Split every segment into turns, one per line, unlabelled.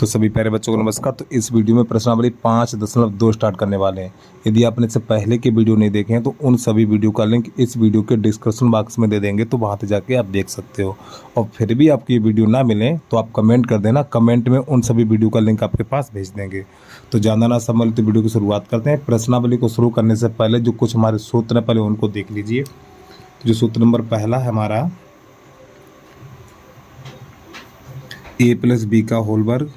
सभी प्यारे बच्चों को नमस्कार। तो इस वीडियो में प्रश्नावली 5.2 स्टार्ट करने वाले हैं। यदि आपने इससे पहले के वीडियो नहीं देखे हैं तो उन सभी वीडियो का लिंक इस वीडियो के डिस्क्रिप्शन बॉक्स में दे देंगे, तो वहाँ पे जाके आप देख सकते हो। और फिर भी आपकी ये वीडियो ना मिले तो आप कमेंट कर देना, कमेंट में उन सभी वीडियो का लिंक आपके पास भेज देंगे। तो ज़्यादा ना समझ तो वीडियो की शुरुआत करते हैं। प्रश्नावली को शुरू करने से पहले जो कुछ हमारे सूत्र हैं पहले उनको देख लीजिए। तो जो सूत्र नंबर पहला है हमारा a प्लस बी का होल वर्ग,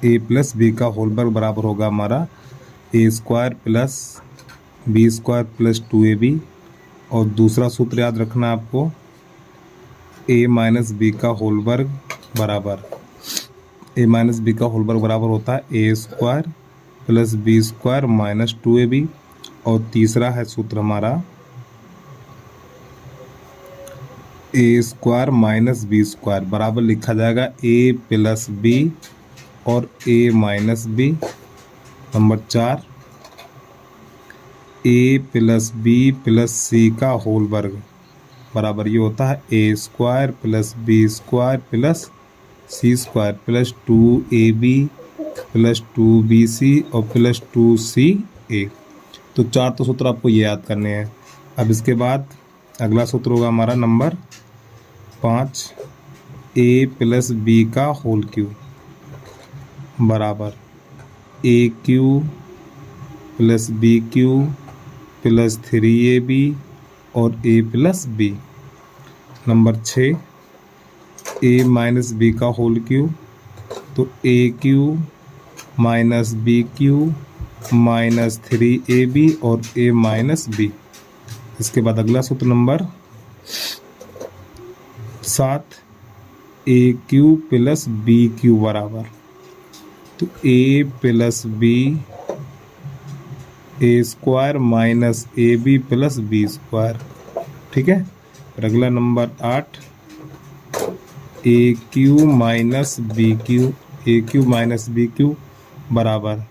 ए प्लस बी का होल वर्ग बराबर होगा हमारा A square plus B square plus 2ab। और दूसरा सूत्र याद रखना आपको, ए माइनस बी का होल वर्ग बराबर ए माइनस बी का होल वर्ग बराबर होता है A square plus B square minus 2ab। और तीसरा है सूत्र हमारा A square minus B square बराबर लिखा जाएगा ए प्लस बी और A minus B. Number 4 A plus B plus C का होल वर्ग बराबर ये होता है A square plus B square plus C square plus 2ab plus 2bc और प्लस 2ca। तो 4 तो सूत्र आपको ये याद करने हैं। अब इसके बाद अगला सूत्र होगा हमारा नंबर 5 ए प्लस बी का होल क्यूब बराबर A cube plus B cube plus 3ab और A plus B. Number 6 A minus B का होल क्यूब, तो A cube minus B cube minus 3ab और ए माइनस बी। इसके बाद अगला सूत्र number 7 A cube plus B cube बराबर, तो A plus B A square minus A B plus B square. ठीक है। और अगला number 8 A cube minus B cube A cube minus B cube बराबर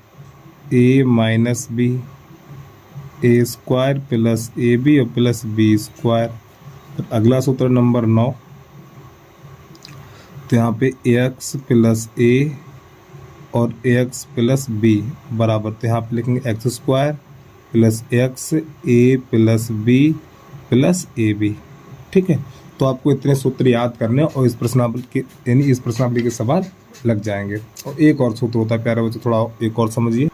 A minus B A square plus A B और plus B square. तो अगला सूत्र number 9, तो यहाँ पे एक्स प्लस ए और एक्स प्लस बी बराबर, तो यहाँ पे लिखेंगे x square plus x a plus B plus A b. ठीक है। तो आपको इतने सूत्र याद करने और इस प्रश्नावली के यानी इस प्रश्नावली के सवाल लग जाएंगे। और एक और सूत्र होता है प्यारे बच्चों, थोड़ा एक और समझिए।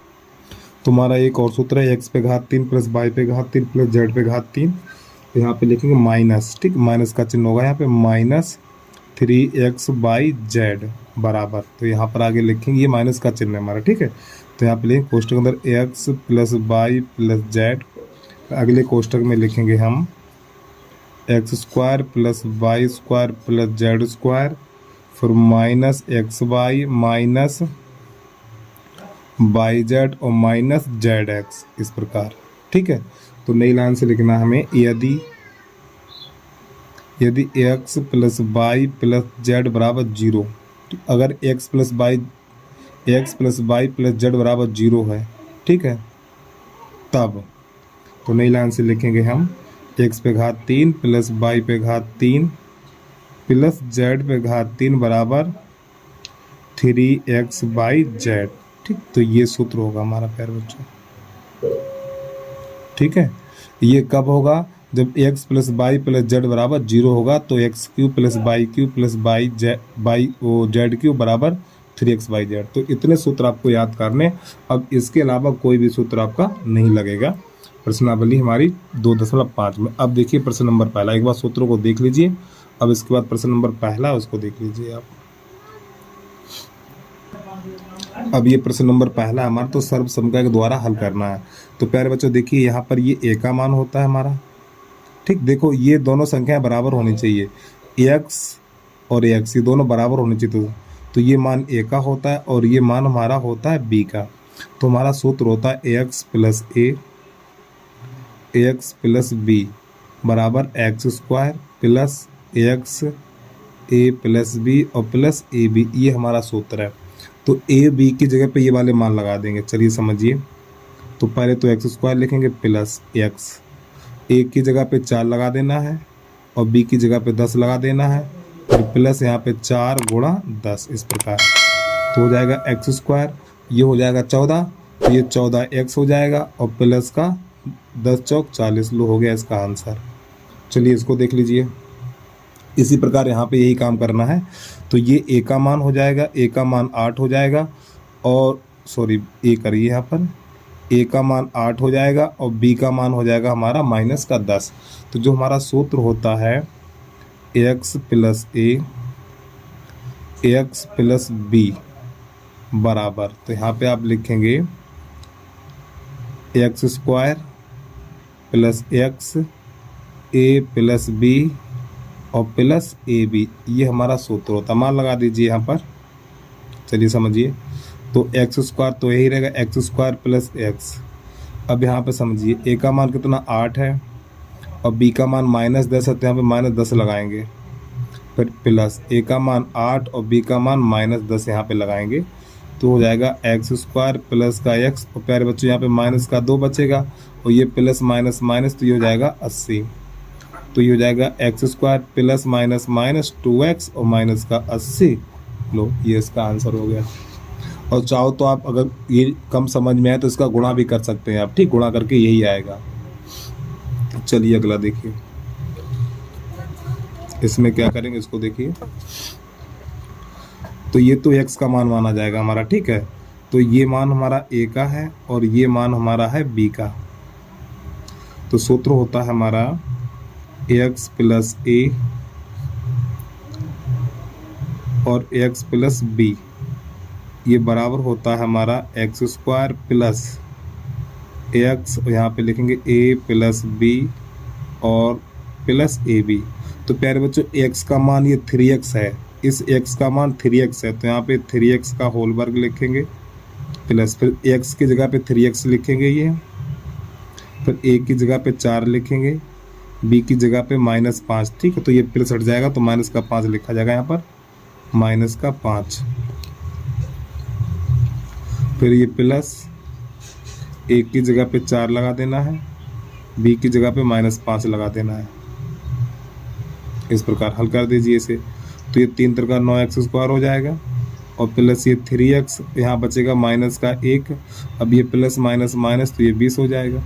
तुम्हारा एक और सूत्र है एक्स पे घात 3 प्लस वाई पे घात 3 प्लस जेड पे घात 3। तो यहाँ पे लिखेंगे माइनस, ठीक, माइनस का चिन्ह होगा यहाँ पे माइनस 3x बाई जेड बराबर, तो यहाँ पर आगे लिखेंगे ये माइनस का चिन्ह है हमारा। ठीक है। तो यहाँ पे लिखेंगे कोष्टक के अंदर X plus Y plus Z, अगले कोष्टक में लिखेंगे हम X square plus Y square plus Z square, फिर minus x Y minus Y Z और माइनस जेड एक्स, इस प्रकार। ठीक है। तो नई लाइन से लिखना हमें, यदि x plus Y plus z बराबर 0, तो अगर x plus Y plus z बराबर 0 है, ठीक है, तब तो नई लाइन से लिखेंगे हम एक्स पे घात 3 प्लस वाई पे घात 3 प्लस जेड पे घात 3 बराबर 3x बाई जेड। ठीक। तो ये सूत्र होगा हमारा प्यारे बच्चों। ठीक है। ये कब होगा? जब x plus Y plus z बराबर 0 होगा, तो x cube plus y z cube बराबर 3x बाई जेड। तो इतने सूत्र आपको याद करने। अब इसके अलावा कोई भी सूत्र आपका नहीं लगेगा प्रश्नावली हमारी 2.5 में। अब देखिए प्रश्न नंबर पहला, एक बार सूत्रों को देख लीजिए। अब इसके बाद प्रश्न नंबर पहला उसको देख लीजिए आप। अब ये प्रश्न नंबर पहला हमारा तो सर्वसमता के द्वारा हल करना है। तो प्यारे बच्चों देखिए यहाँ पर ये ए का मान होता है हमारा। ठीक। देखो ये दोनों संख्याएं बराबर होनी चाहिए, एक्स और एक्स ये दोनों बराबर होनी चाहिए। तो ये मान ए का होता है और ये मान हमारा होता है बी का। तो हमारा सूत्र होता है एक्स प्लस बी बराबर x square plus x a plus b और प्लस ए बी, ये हमारा सूत्र है। तो ए बी की जगह पे ये वाले मान लगा देंगे। चलिए समझिए। तो पहले तो एक्स स्क्वायर लिखेंगे प्लस एक्स, ए की जगह पे 4 लगा देना है और बी की जगह पे 10 लगा देना है, और प्लस यहाँ पे 4 गुणा 10, इस प्रकार। तो हो जाएगा एक्स स्क्वायर, ये हो जाएगा 14, तो ये 14x हो जाएगा और प्लस का 10 चौक 40, लो हो गया इसका आंसर। चलिए इसको देख लीजिए। इसी प्रकार यहाँ पे यही काम करना है। तो ये a का मान हो जाएगा, a का मान 8 हो जाएगा, और सॉरी a करिए यहाँ पर, a का मान 8 हो जाएगा और b का मान हो जाएगा हमारा माइनस का 10। तो जो हमारा सूत्र होता है x plus a x plus b बराबर, तो यहाँ पे आप लिखेंगे x square plus x a plus b और प्लस ए बी, ये हमारा सूत्र होता है। मान लगा दीजिए यहाँ पर, चलिए समझिए। तो एक्स स्क्वायर तो यही रहेगा, एक्स स्क्वायर प्लस एक्स। अब यहाँ पे समझिए ए का मान कितना 8 है और बी का मान माइनस 10 है, तो यहाँ पे माइनस 10 लगाएंगे, फिर प्लस ए का मान 8 और बी का मान माइनस 10 यहाँ पे लगाएंगे, तो हो जाएगा एक्स स्क्वायर प्लस का एक्स, और प्यारे बच्चों यहाँ पे माइनस का 2 बचेगा और ये प्लस माइनस माइनस, तो ये हो जाएगा 80। तो ये हो जाएगा x square plus minus minus 2x और माइनस का 80। लो ये इसका आंसर हो गया। और चाहो तो आप अगर ये कम समझ में आए तो इसका गुणा भी कर सकते हैं आप, ठीक, गुणा करके यही आएगा। चलिए अगला देखिए, इसमें क्या करेंगे इसको देखिए। तो ये तो x का मान माना जाएगा हमारा, ठीक है। तो ये मान हमारा a का है और ये मान हमारा है b का। तो सूत्र होता है हमारा x प्लस a और x प्लस b, ये बराबर होता है हमारा एक्स स्क्वायर प्लस एक्स, यहाँ पे लिखेंगे a प्लस b और प्लस ए बी। तो प्यारे बच्चों x का मान ये 3x है, इस x का मान 3x है, तो यहाँ पे 3x का होल वर्ग लिखेंगे प्लस, फिर x की जगह पे 3x लिखेंगे ये, फिर a की जगह पे 4 लिखेंगे, b की जगह पे -5, ठीक है। तो ये प्लस हट जाएगा तो माइनस का 5 लिखा जाएगा यहाँ पर, माइनस का 5, फिर ये प्लस a की जगह पे 4 लगा देना है, b की जगह पे -5 लगा देना है। इस प्रकार हल कर दीजिए इसे, तो ये 3 3 का 9x स्क्वायर हो जाएगा और प्लस ये 3x, यहाँ बचेगा माइनस का 1, अब ये प्लस माइनस माइनस, तो ये 20 हो जाएगा।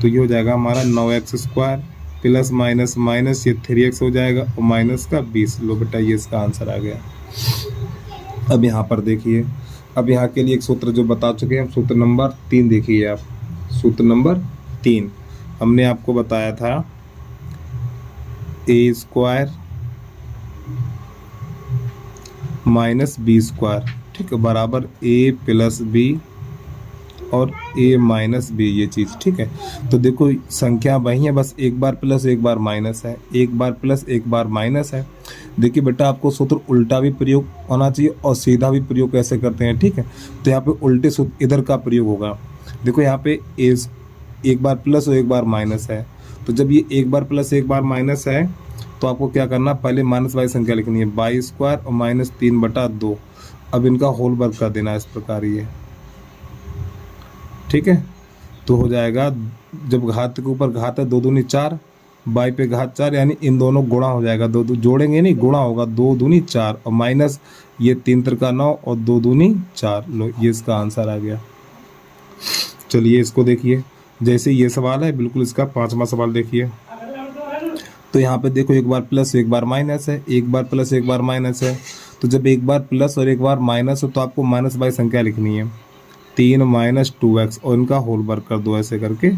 तो ये हो जाएगा हमारा 9x square plus minus minus, ये 3x हो जाएगा और माइनस का 20। लो बेटा ये इसका आंसर आ गया। अब यहाँ पर देखिए, अब यहाँ के लिए एक सूत्र जो बता चुके हैं हम, सूत्र नंबर 3 देखिए आप। सूत्र नंबर 3 हमने आपको बताया था ए स्क्वायर माइनस बी स्क्वायर, ठीक है, बराबर ए प्लस बी और ए माइनस बी, ये चीज़, ठीक है। तो देखो संख्या वही है, बस एक बार प्लस एक बार माइनस है, एक बार प्लस एक बार माइनस है। देखिए बेटा आपको सूत्र उल्टा भी प्रयोग होना चाहिए और सीधा भी प्रयोग कैसे करते हैं, ठीक है। तो यहाँ पे उल्टे सूत्र इधर का प्रयोग होगा। देखो यहाँ पे ए एक बार प्लस और एक बार माइनस है, तो जब ये एक बार प्लस एक बार माइनस है तो आपको क्या करना, पहले माइनस वाली संख्या लिखनी है, बाई स्क्वायर और -3/2। अब इनका होल वर्ग कर देना इस प्रकार, ये ठीक है। तो हो जाएगा, जब घात के ऊपर घात है 2 दूनी 4, बाई पे घात 4, यानी इन दोनों गुणा हो जाएगा, 2 जोड़ेंगे नहीं, गुणा होगा, 2 दूनी 4 और माइनस ये 3 3 का 9 और 2 दूनी 4। लो ये इसका आंसर आ गया। चलिए इसको देखिए, जैसे ये सवाल है बिल्कुल इसका 5वां सवाल देखिए। तो यहाँ पे देखो एक बार प्लस एक बार माइनस है, एक बार प्लस एक बार माइनस है। तो जब एक बार प्लस और एक बार माइनस हो तो आपको माइनस बाई संख्या लिखनी है, 3 - 2x और इनका होल वर्ग कर दो ऐसे करके।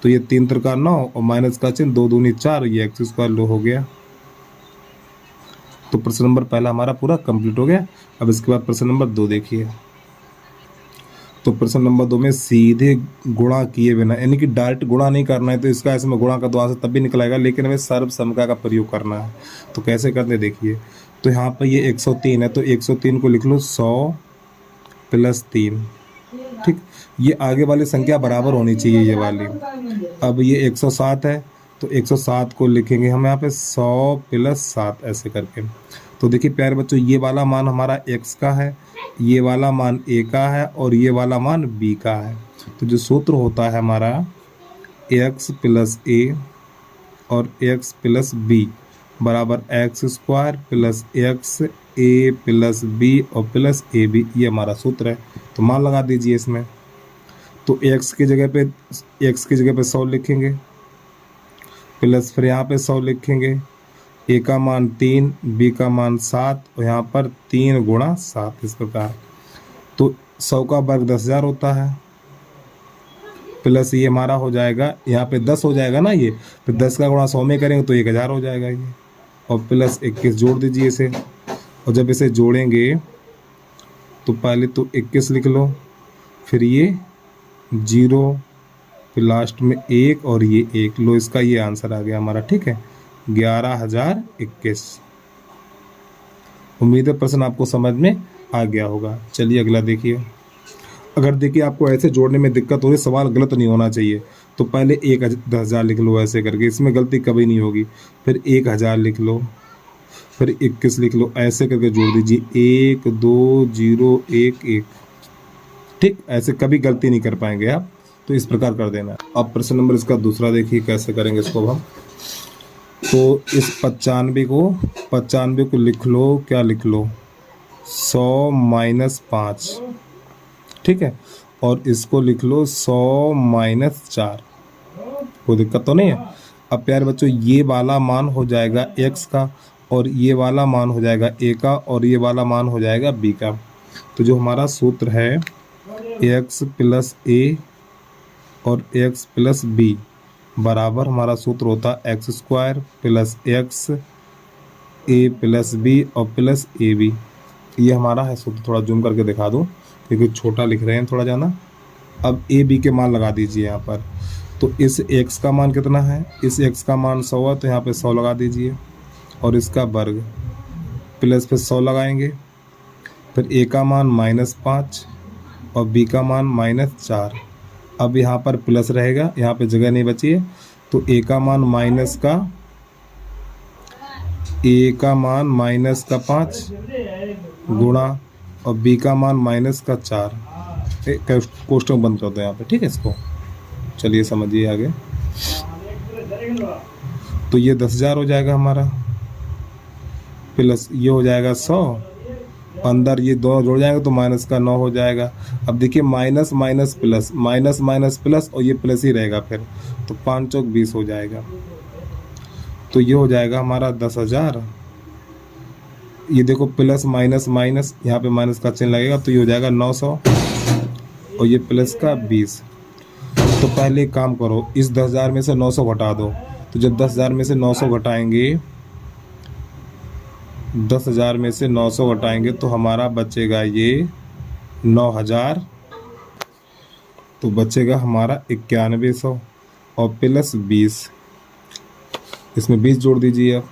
तो ये 3 3 का 9 और माइनस का चिन्ह, 2 दूनी 4, ये एक्स स्क्वायर लो हो गया। तो प्रश्न नंबर पहला हमारा पूरा कंप्लीट हो गया। अब इसके बाद प्रश्न नंबर 2 देखिए। तो प्रश्न नंबर 2 में सीधे गुणा किए बिना, यानी कि डायरेक्ट गुणा नहीं करना है, तो इसका ऐसे में गुणा का द्वारा से तब भी निकलेगा, लेकिन हमें सर्व समका का प्रयोग करना है। तो कैसे करते देखिए। तो यहाँ पर ये 103 है, तो 103 को लिख लो 100 + 3, ठीक। ये आगे वाली संख्या बराबर होनी चाहिए ये वाली। अब ये 107 है, तो 107 को लिखेंगे हम यहाँ पे 100 + 7 ऐसे करके। तो देखिए प्यारे बच्चों, ये वाला मान हमारा x का है, ये वाला मान a का है और ये वाला मान b का है। तो जो सूत्र होता है हमारा x + a और x + b बराबर x² + x ए प्लस बी और प्लस ए बी, ये हमारा सूत्र है। तो मान लगा दीजिए इसमें। तो एक्स की जगह पे 100 लिखेंगे, प्लस फिर यहाँ पे 100 लिखेंगे। ए का मान 3, बी का मान 7 और यहाँ पर 3 गुणा 7 इस प्रकार। तो 100 का वर्ग 10,000 होता है, प्लस ये हमारा हो जाएगा यहाँ पे 10 हो जाएगा ना, ये फिर 10 का गुणा 100 में करेंगे तो 1000 हो जाएगा ये, और प्लस 21 जोड़ दीजिए इसे। और जब इसे जोड़ेंगे तो पहले तो 21 लिख लो, फिर ये 0, फिर लास्ट में 1 और ये 1 लो, इसका ये आंसर आ गया हमारा। ठीक है, 11,021। उम्मीद है प्रश्न आपको समझ में आ गया होगा। चलिए अगला देखिए। अगर देखिए आपको ऐसे जोड़ने में दिक्कत हो रही, सवाल गलत नहीं होना चाहिए, तो पहले 10,000 लिख लो ऐसे करके, इसमें गलती कभी नहीं होगी। फिर 1000 लिख लो, फिर 21 लिख लो, ऐसे करके जोड़ दीजिए 1 2 0 1 1। ठीक, ऐसे कभी गलती नहीं कर पाएंगे आप, तो इस प्रकार कर देना। अब प्रश्न नंबर इसका दूसरा देखिए कैसे करेंगे इसको हम। तो इस 95 को लिख लो, क्या लिख लो, 100 माइनस 5। ठीक है, और इसको लिख लो 100 माइनस 4। कोई दिक्कत तो नहीं है। अब प्यारे बच्चों ये वाला मान हो जाएगा x का, और ये वाला मान हो जाएगा a का, और ये वाला मान हो जाएगा b का। तो जो हमारा सूत्र है x प्लस a और x प्लस b बराबर हमारा सूत्र होता है x square plus x a plus b और प्लस ए बी। ये हमारा है सूत्र। थोड़ा जूम करके दिखा दूँ क्योंकि छोटा लिख रहे हैं थोड़ा ज़्यादा। अब ए बी के मान लगा दीजिए यहाँ पर। तो इस x का मान कितना है, इस x का मान 100 है, तो यहाँ पे 100 लगा दीजिए, और इसका वर्ग प्लस फिर 100 लगाएंगे, फिर a का मान -5 और b का मान -4। अब यहाँ पर प्लस रहेगा, यहाँ पे जगह नहीं बची है, तो a का मान -5 गुणा और b का मान -4। क्वेश्चन बंद कर दो यहाँ पे। ठीक है, इसको चलिए समझिए आगे। तो ये 10,000 हो जाएगा हमारा, प्लस ये हो जाएगा 100, अंदर ये दोनों जोड़ जाएंगे तो माइनस का 9 हो जाएगा। अब देखिए minus minus plus, minus minus plus, और ये प्लस ही रहेगा फिर, तो 5 चौक 20 हो जाएगा। तो ये हो जाएगा हमारा 10,000। ये देखो प्लस माइनस माइनस, यहाँ पे माइनस का चिन्ह लगेगा, तो ये हो जाएगा 900 और ये प्लस का 20। तो पहले एक काम करो, इस 10,000 में से 900 घटा दो। तो जब 10,000 में से 900 घटाएंगे, 10,000 में से 900 घटाएंगे तो हमारा बचेगा ये 9,000। तो बचेगा हमारा 9100 और प्लस 20, इसमें 20 जोड़ दीजिए अब,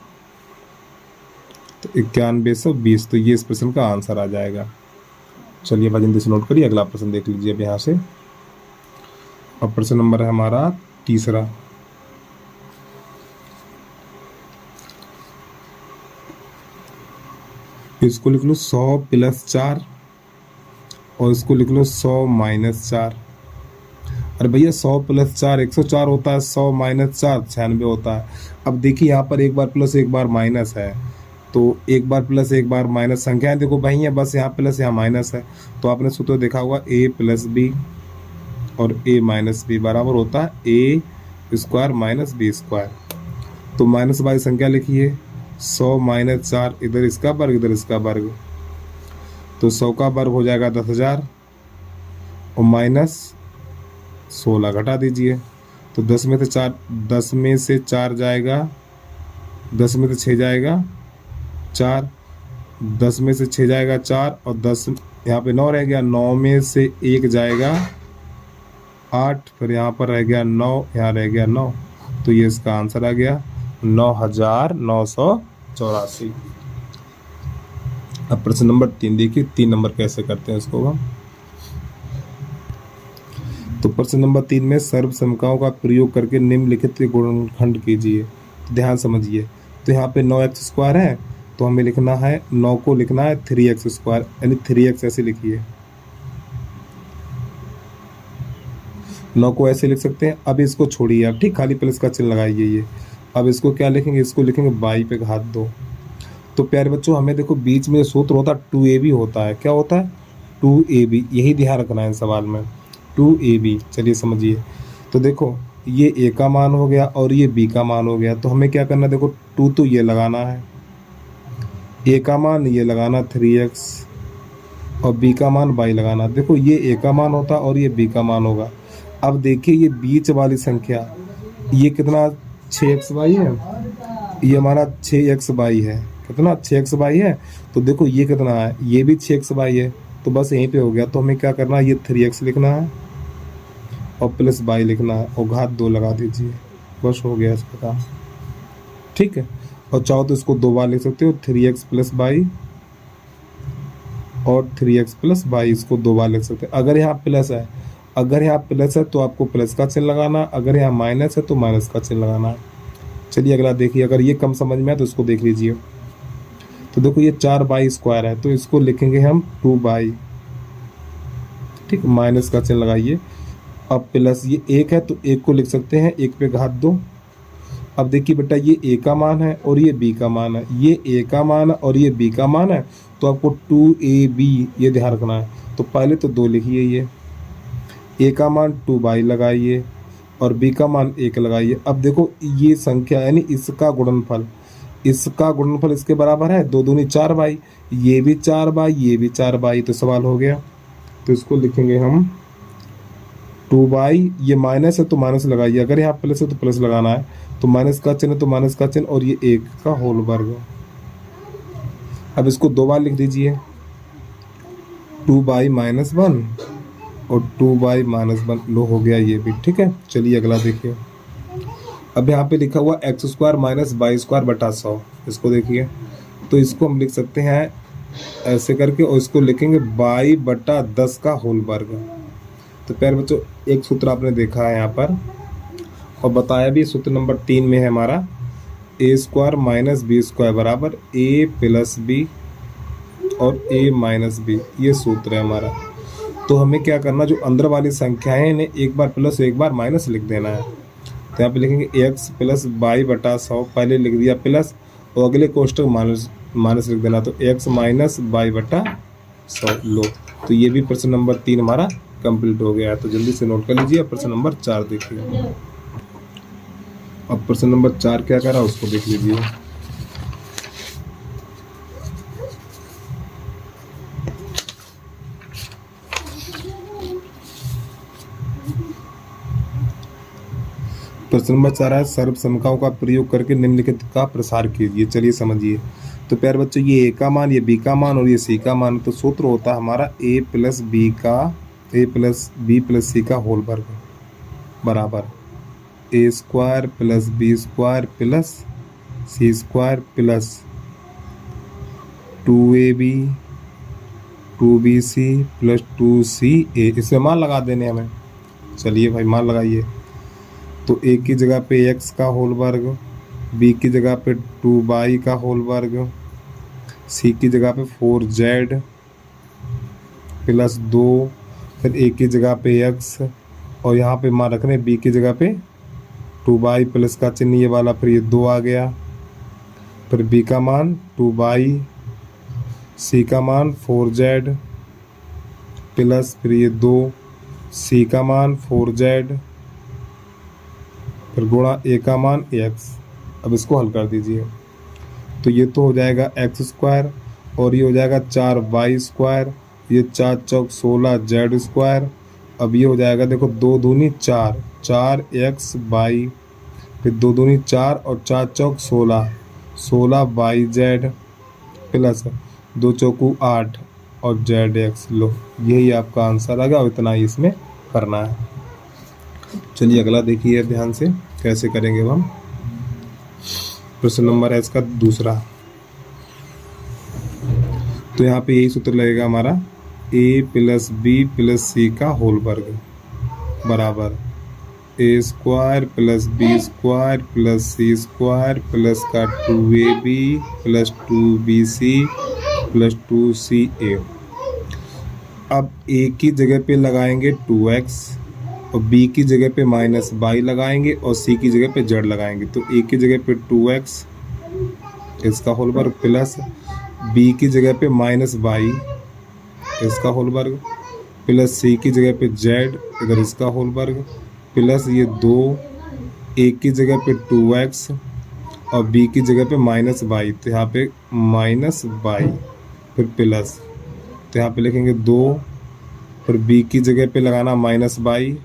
तो 9120। तो ये इस प्रश्न का आंसर आ जाएगा। चलिए भाई जल्दी से नोट करिए, अगला प्रश्न देख लीजिए अब यहाँ से। अब प्रश्न नंबर है हमारा तीसरा। इसको लिख लो 100 प्लस 4 और इसको लिख लो 100 माइनस 4। अरे भैया 100 प्लस 4 104 होता है, 100 माइनस 4 96 होता है। अब देखिए यहाँ पर एक बार प्लस एक बार माइनस है, तो एक बार प्लस एक बार माइनस संख्याएं देखो भाई है, बस यहाँ प्लस यहाँ माइनस है। तो आपने सूत्र देखा होगा a प्लस बी और a माइनस बी बराबर होता है a square minus B square. तो माइनस वाली संख्या लिखिए 100 माइनस 4, इधर इसका वर्ग इधर इसका वर्ग, तो 100 का वर्ग हो जाएगा 10,000 और माइनस 16 घटा दीजिए। तो 10 में से 4 जाएगा, 10 में से 6 जाएगा 4, 10 में से 6 जाएगा 4 और 10 यहाँ पे 9 रह गया, 9 में से 1 जाएगा 8, फिर यहाँ पर रह गया 9, यहाँ रह गया 9। तो ये इसका आंसर आ गया 9,984। अब प्रश्न नंबर 3 देखिए, 3 नंबर कैसे करते हैं इसको हम। तो प्रश्न नंबर 3 में सर्व समकाओं का प्रयोग करके निम्नलिखित के गुणनखंड कीजिए। तो ध्यान समझिए, तो यहाँ पे 9x स्क्वायर है, तो हमें लिखना है 9 को लिखना है 3x स्क्वायर, यानी 3x ऐसे लिखिए, 9 को ऐसे लिख सकते हैं। अब इसको छोड़िए आप, ठीक, खाली प्लस का चिन्ह लगाइए ये। अब इसको क्या लिखेंगे, इसको लिखेंगे y पे घात 2। तो प्यारे बच्चों हमें देखो बीच में सूत्र होता है 2ab होता है, क्या होता है 2ab, यही ध्यान रखना है सवाल में 2ab। चलिए समझिए, तो देखो ये a का मान हो गया और ये b का मान हो गया, तो हमें क्या करना है, देखो 2 तो ये लगाना है, a का मान ये लगाना 3x और b का मान y लगाना। देखो ये a का मान होता और ये b का मान होगा। अब देखिए ये बीच वाली संख्या ये कितना 6xy है, ये हमारा 6xy है, कितना 6xy है। तो देखो ये कितना है, ये भी 6xy है, तो बस यहीं पे हो गया। तो हमें क्या करना है, ये 3x लिखना है और प्लस y लिखना है और घात 2 लगा दीजिए, बस हो गया इसका काम, ठीक है। और चाहो तो इसको 2 बार लिख सकते हो, 3x प्लस y और 3x प्लस y, इसको 2 बार लिख सकते हैं। अगर यहाँ प्लस है, अगर यहाँ प्लस है तो आपको प्लस का चिन्ह लगाना, अगर यहाँ माइनस है तो माइनस का चिन्ह लगाना है। चलिए अगला देखिए, अगर ये कम समझ में आए तो इसको देख लीजिए। तो देखो ये 4y² है, तो इसको लिखेंगे हम 2y, ठीक, माइनस का चिन्ह लगाइए। अब प्लस ये 1 है तो 1 को लिख सकते हैं 1 पे घात 2। अब देखिए बेटा ये a का मान है और ये b का मान है, ये a का मान है और ये b का मान है, तो आपको 2ab ये ध्यान रखना है। तो पहले तो 2 लिखिए, ये a का मान 2y लगाइए और b का मान 1 लगाइए। अब देखो ये संख्या यानी इसका गुणनफल, इसका गुणनफल इसके बराबर है, 2 दूनी 4y, ये भी 4y ये भी 4y, तो सवाल हो गया। तो इसको लिखेंगे हम 2y, ये माइनस है तो माइनस लगाइए, अगर यहाँ प्लस है तो प्लस लगाना है, तो माइनस का चिन्ह तो माइनस का चिन्ह और ये 1 का होल वर्ग। अब इसको 2 बार लिख दीजिए, 2y माइनस 1 और 2y माइनस 1, लो हो गया ये भी, ठीक है। चलिए अगला देखिए, अब यहाँ पे लिखा हुआ x² माइनस y² बटा 100, इसको देखिए। तो इसको हम लिख सकते हैं ऐसे करके और इसको लिखेंगे y बटा 10 का होल वर्ग। तो प्यारे बच्चों एक सूत्र आपने देखा है यहाँ पर और बताया भी, सूत्र नंबर 3 में है हमारा a² माइनस b² बराबर a प्लस b और a माइनस b, ये सूत्र है हमारा। तो हमें क्या करना, जो अंदर वाली संख्याएं इन्हें एक बार प्लस एक बार माइनस लिख देना है। तो यहाँ पे लिखेंगे x प्लस y बटा 100, पहले लिख दिया प्लस और अगले कोष्टक माइनस लिख देना, तो x माइनस y बटा 100, लो। तो ये भी प्रश्न नंबर 3 हमारा कंप्लीट हो गया है। तो जल्दी से नोट कर लीजिए। प्रश्न नंबर 4 देखिए, अब प्रश्न नंबर 4 क्या कह रहा है उसको देख लीजिए। प्रश्न नंबर 4 है, सर्वसमकाओं का प्रयोग करके निम्नलिखित का प्रसार कीजिए। चलिए समझिए। तो प्यारे बच्चों ये a का मान, ये b का मान और ये c का मान, तो सूत्र होता है हमारा a plus b plus c का होल वर्ग बराबर a² plus b² plus c² plus 2ab 2bc plus 2ca। इसमें मान लगा देने हमें। चलिए भाई मान लगाइए। तो a की जगह पे x का होल वर्ग, b की जगह पे 2y का होल वर्ग, c की जगह पे 4z प्लस 2, फिर a की जगह पे x और यहाँ पे मान रखने b की जगह पे 2y प्लस का चिन्ह ये वाला, फिर ये 2 आ गया, फिर b का मान 2y, c का मान 4z प्लस फिर ये 2, c का मान 4z फिर गुणा a का मान x। अब इसको हल कर दीजिए। तो ये तो हो जाएगा x² और ये हो जाएगा 4y², ये 4 चौक 16 z²। अब ये हो जाएगा देखो 2 दूनी 4, 4xy, फिर 2 दूनी 4 और 4 चौक 16, 16yz प्लस 2 चौकू 8 और zx। लो यही आपका आंसर आ गया और इतना ही इसमें करना है। चलिए अगला देखिए ध्यान से कैसे करेंगे हम। प्रश्न नंबर है इसका दूसरा। तो यहाँ पे यही सूत्र लगेगा हमारा a plus b plus c का होल वर्ग बराबर a² plus b² plus c² plus का 2ab plus 2bc plus 2ca। अब a की जगह पे लगाएंगे 2x और b की जगह पे माइनस y लगाएंगे और c की जगह पे z लगाएंगे। तो a की जगह पे 2x इसका होल वर्ग प्लस बी की जगह पे माइनस वाई इसका होल वर्ग प्लस सी की जगह पे जेड इधर इसका होल वर्ग प्लस ये 2 ए की जगह पे 2x और बी की जगह पे माइनस वाई, तो यहाँ पे माइनस वाई फिर प्लस, तो यहाँ पे लिखेंगे 2 फिर बी की जगह पे लगाना माइनस वाई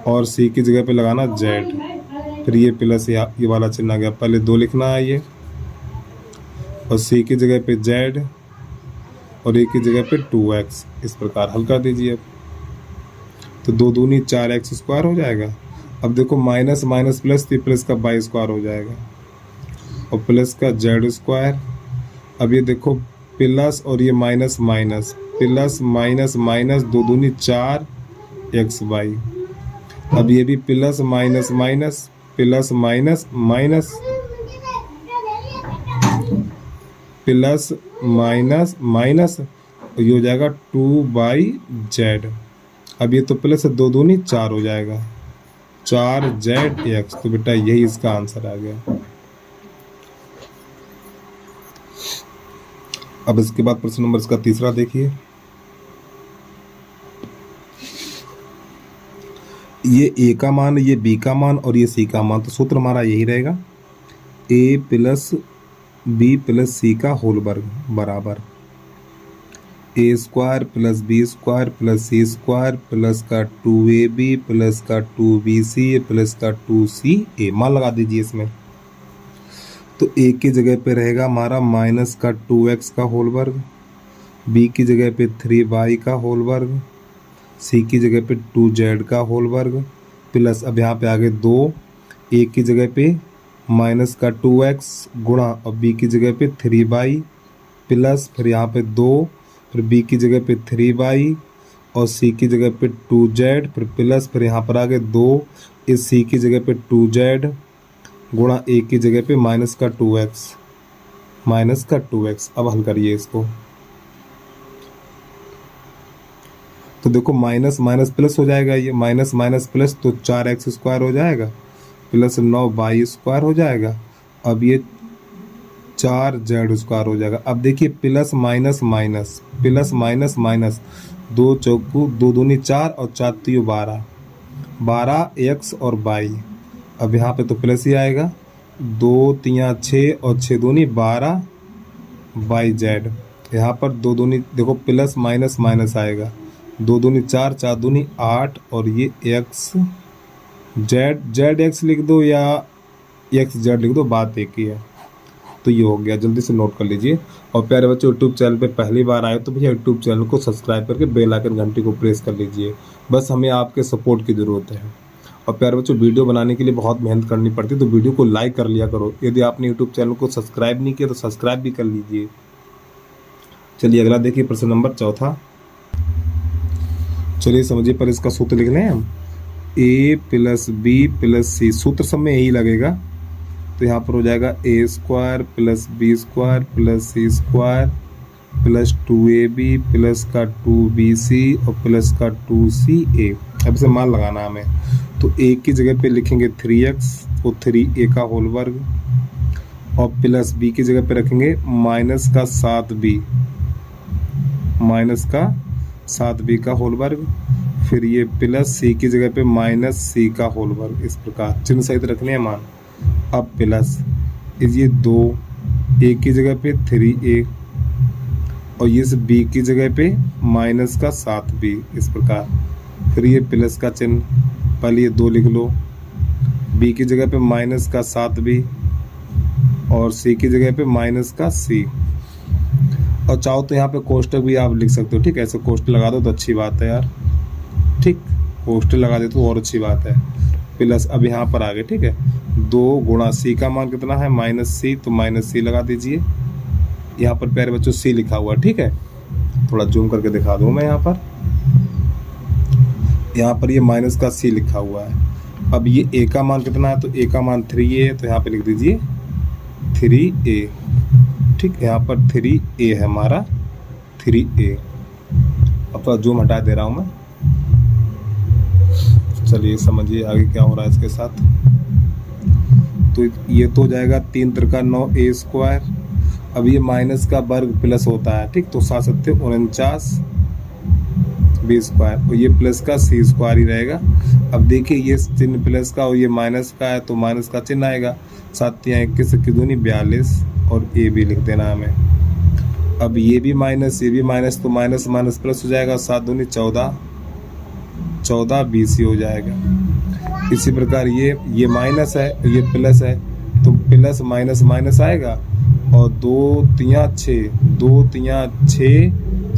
और सी की जगह पे लगाना जेड, फिर ये प्लस ये वाला चिन्ह आ गया। पहले 2 लिखना है ये और सी की जगह पे जेड और ए की जगह पे 2x, इस प्रकार हल कर दीजिए। तो 2 दूनी 4x स्क्वायर हो जाएगा। अब देखो माइनस माइनस प्लस, तो प्लस का वाई स्क्वायर हो जाएगा और प्लस का जेड स्क्वायर। अब ये देखो प्लस और ये minus minus, plus minus minus 2 दूनी 4xy। अब ये भी plus minus minus plus minus minus plus minus minus, ये हो जाएगा 2/z। अब ये तो प्लस 2 दूनी 4 हो जाएगा 4zx, तो बेटा यही इसका आंसर आ गया। अब इसके बाद प्रश्न नंबर इसका तीसरा देखिए। ये ए का मान, ये बी का मान और ये सी का मान, तो सूत्र हमारा यही रहेगा A plus B plus C का होल वर्ग बराबर A square plus B square plus C square plus का 2ab प्लस का 2bc प्लस का 2ca। मान लगा दीजिए इसमें। तो ए की जगह पे रहेगा हमारा माइनस का 2x का होल वर्ग, बी की जगह पे 3y का होल वर्ग, सी की जगह पे 2z का होल वर्ग प्लस, अब यहाँ पे आगे 2, ए की जगह पे माइनस का 2x गुणा और बी की जगह पे 3y प्लस, फिर यहाँ पे 2, फिर बी की जगह पे 3y और सी की जगह पे 2z, फिर प्लस, फिर यहाँ पर आगे 2, इस सी की जगह पे 2z गुणा ए की जगह पे माइनस का 2x। अब हल करिए इसको। तो देखो माइनस माइनस प्लस हो जाएगा, ये माइनस माइनस प्लस, तो 4x स्क्वायर हो जाएगा प्लस 9y स्क्वायर हो जाएगा। अब ये 4z स्क्वायर हो जाएगा। अब देखिए plus minus minus plus minus minus, 2 चौकू 2 दूनी 4 और 4 3 12x और y। अब यहाँ पे तो प्लस ही आएगा, 2 3 6 और 6 दूनी 12yz। यहाँ पर 2 दूनी देखो प्लस माइनस माइनस आएगा, 2 दूनी 4 4 दूनी 8 और ये x z x लिख दो या xz लिख दो, बात एक ही है। तो ये हो गया, जल्दी से नोट कर लीजिए। और प्यारे बच्चों यूट्यूब चैनल पे पहली बार आए तो भैया यूट्यूब चैनल को सब्सक्राइब करके बेल आइकन घंटी को प्रेस कर लीजिए, बस हमें आपके सपोर्ट की ज़रूरत है। और प्यारे बच्चों वीडियो बनाने के लिए बहुत मेहनत करनी पड़ती है, तो वीडियो को लाइक कर लिया करो। यदि आपने यूट्यूब चैनल को सब्सक्राइब नहीं किया तो सब्सक्राइब भी कर लीजिए। चलिए अगला देखिए प्रश्न नंबर चौथा। चलिए समझिए, पर इसका सूत्र लिख लें हम। ए प्लस बी प्लस सी, सूत्र सब में यही लगेगा। तो यहाँ पर हो जाएगा A square plus B square plus C square plus 2ab plus का 2bc और प्लस का 2ca। अब इसे मान लगाना हमें। तो a की जगह पे लिखेंगे 3x और 3a का होल वर्ग और प्लस b की जगह पे रखेंगे माइनस का 7b का होल वर्ग, फिर ये प्लस c की जगह पे माइनस c का होल वर्ग। इस प्रकार चिन्ह सहित रखने हैं मान। अब प्लस ये 2 a की जगह पे 3a और ये b की जगह पे माइनस का 7b, इस प्रकार। फिर ये प्लस का चिन्ह, पहले ये 2 लिख लो, b की जगह पे माइनस का 7b और c की जगह पे माइनस का c। और चाहो तो यहाँ पे कोष्टक भी आप लिख सकते हो, ठीक है। ऐसे कोष्टक लगा दो तो अच्छी बात है यार, ठीक, कोष्टक लगा दे तो और अच्छी बात है। प्लस अब यहाँ पर आ गए, ठीक है, 2 गुणा c का मान कितना है -c, तो -c लगा दीजिए। यहाँ पर प्यारे बच्चों c लिखा हुआ, ठीक है, थोड़ा जूम करके दिखा दूँ मैं। यहाँ पर ये माइनस का c लिखा हुआ है। अब ये a का मान कितना है, तो a का मान 3a है, तो यहाँ पे लिख दीजिए 3a, ठीक। यहाँ पर 3a है हमारा, 3a। अब थोड़ा जूम हटा दे रहा हूँ मैं। चलिए समझिए आगे क्या हो रहा है इसके साथ। तो ये तो हो जाएगा 3 त्रिका 9 ए स्क्वायर। अब ये माइनस का वर्ग प्लस होता है, ठीक, तो 7 सत्ते 49 बी स्क्वायर, और ये प्लस का सी स्क्वायर ही रहेगा। अब देखिए ये चिन्ह प्लस का और ये माइनस का है तो माइनस का चिन्ह आएगा। 7 या 21 की दूनी 42 और ए भी लिख देना हमें। अब ये भी माइनस ये भी माइनस, तो माइनस माइनस प्लस हो जाएगा। 7 दूनी 14, 14 BC हो जाएगा। इसी प्रकार ये माइनस है ये प्लस है, तो प्लस माइनस माइनस आएगा और 2 3 6, 2 3 6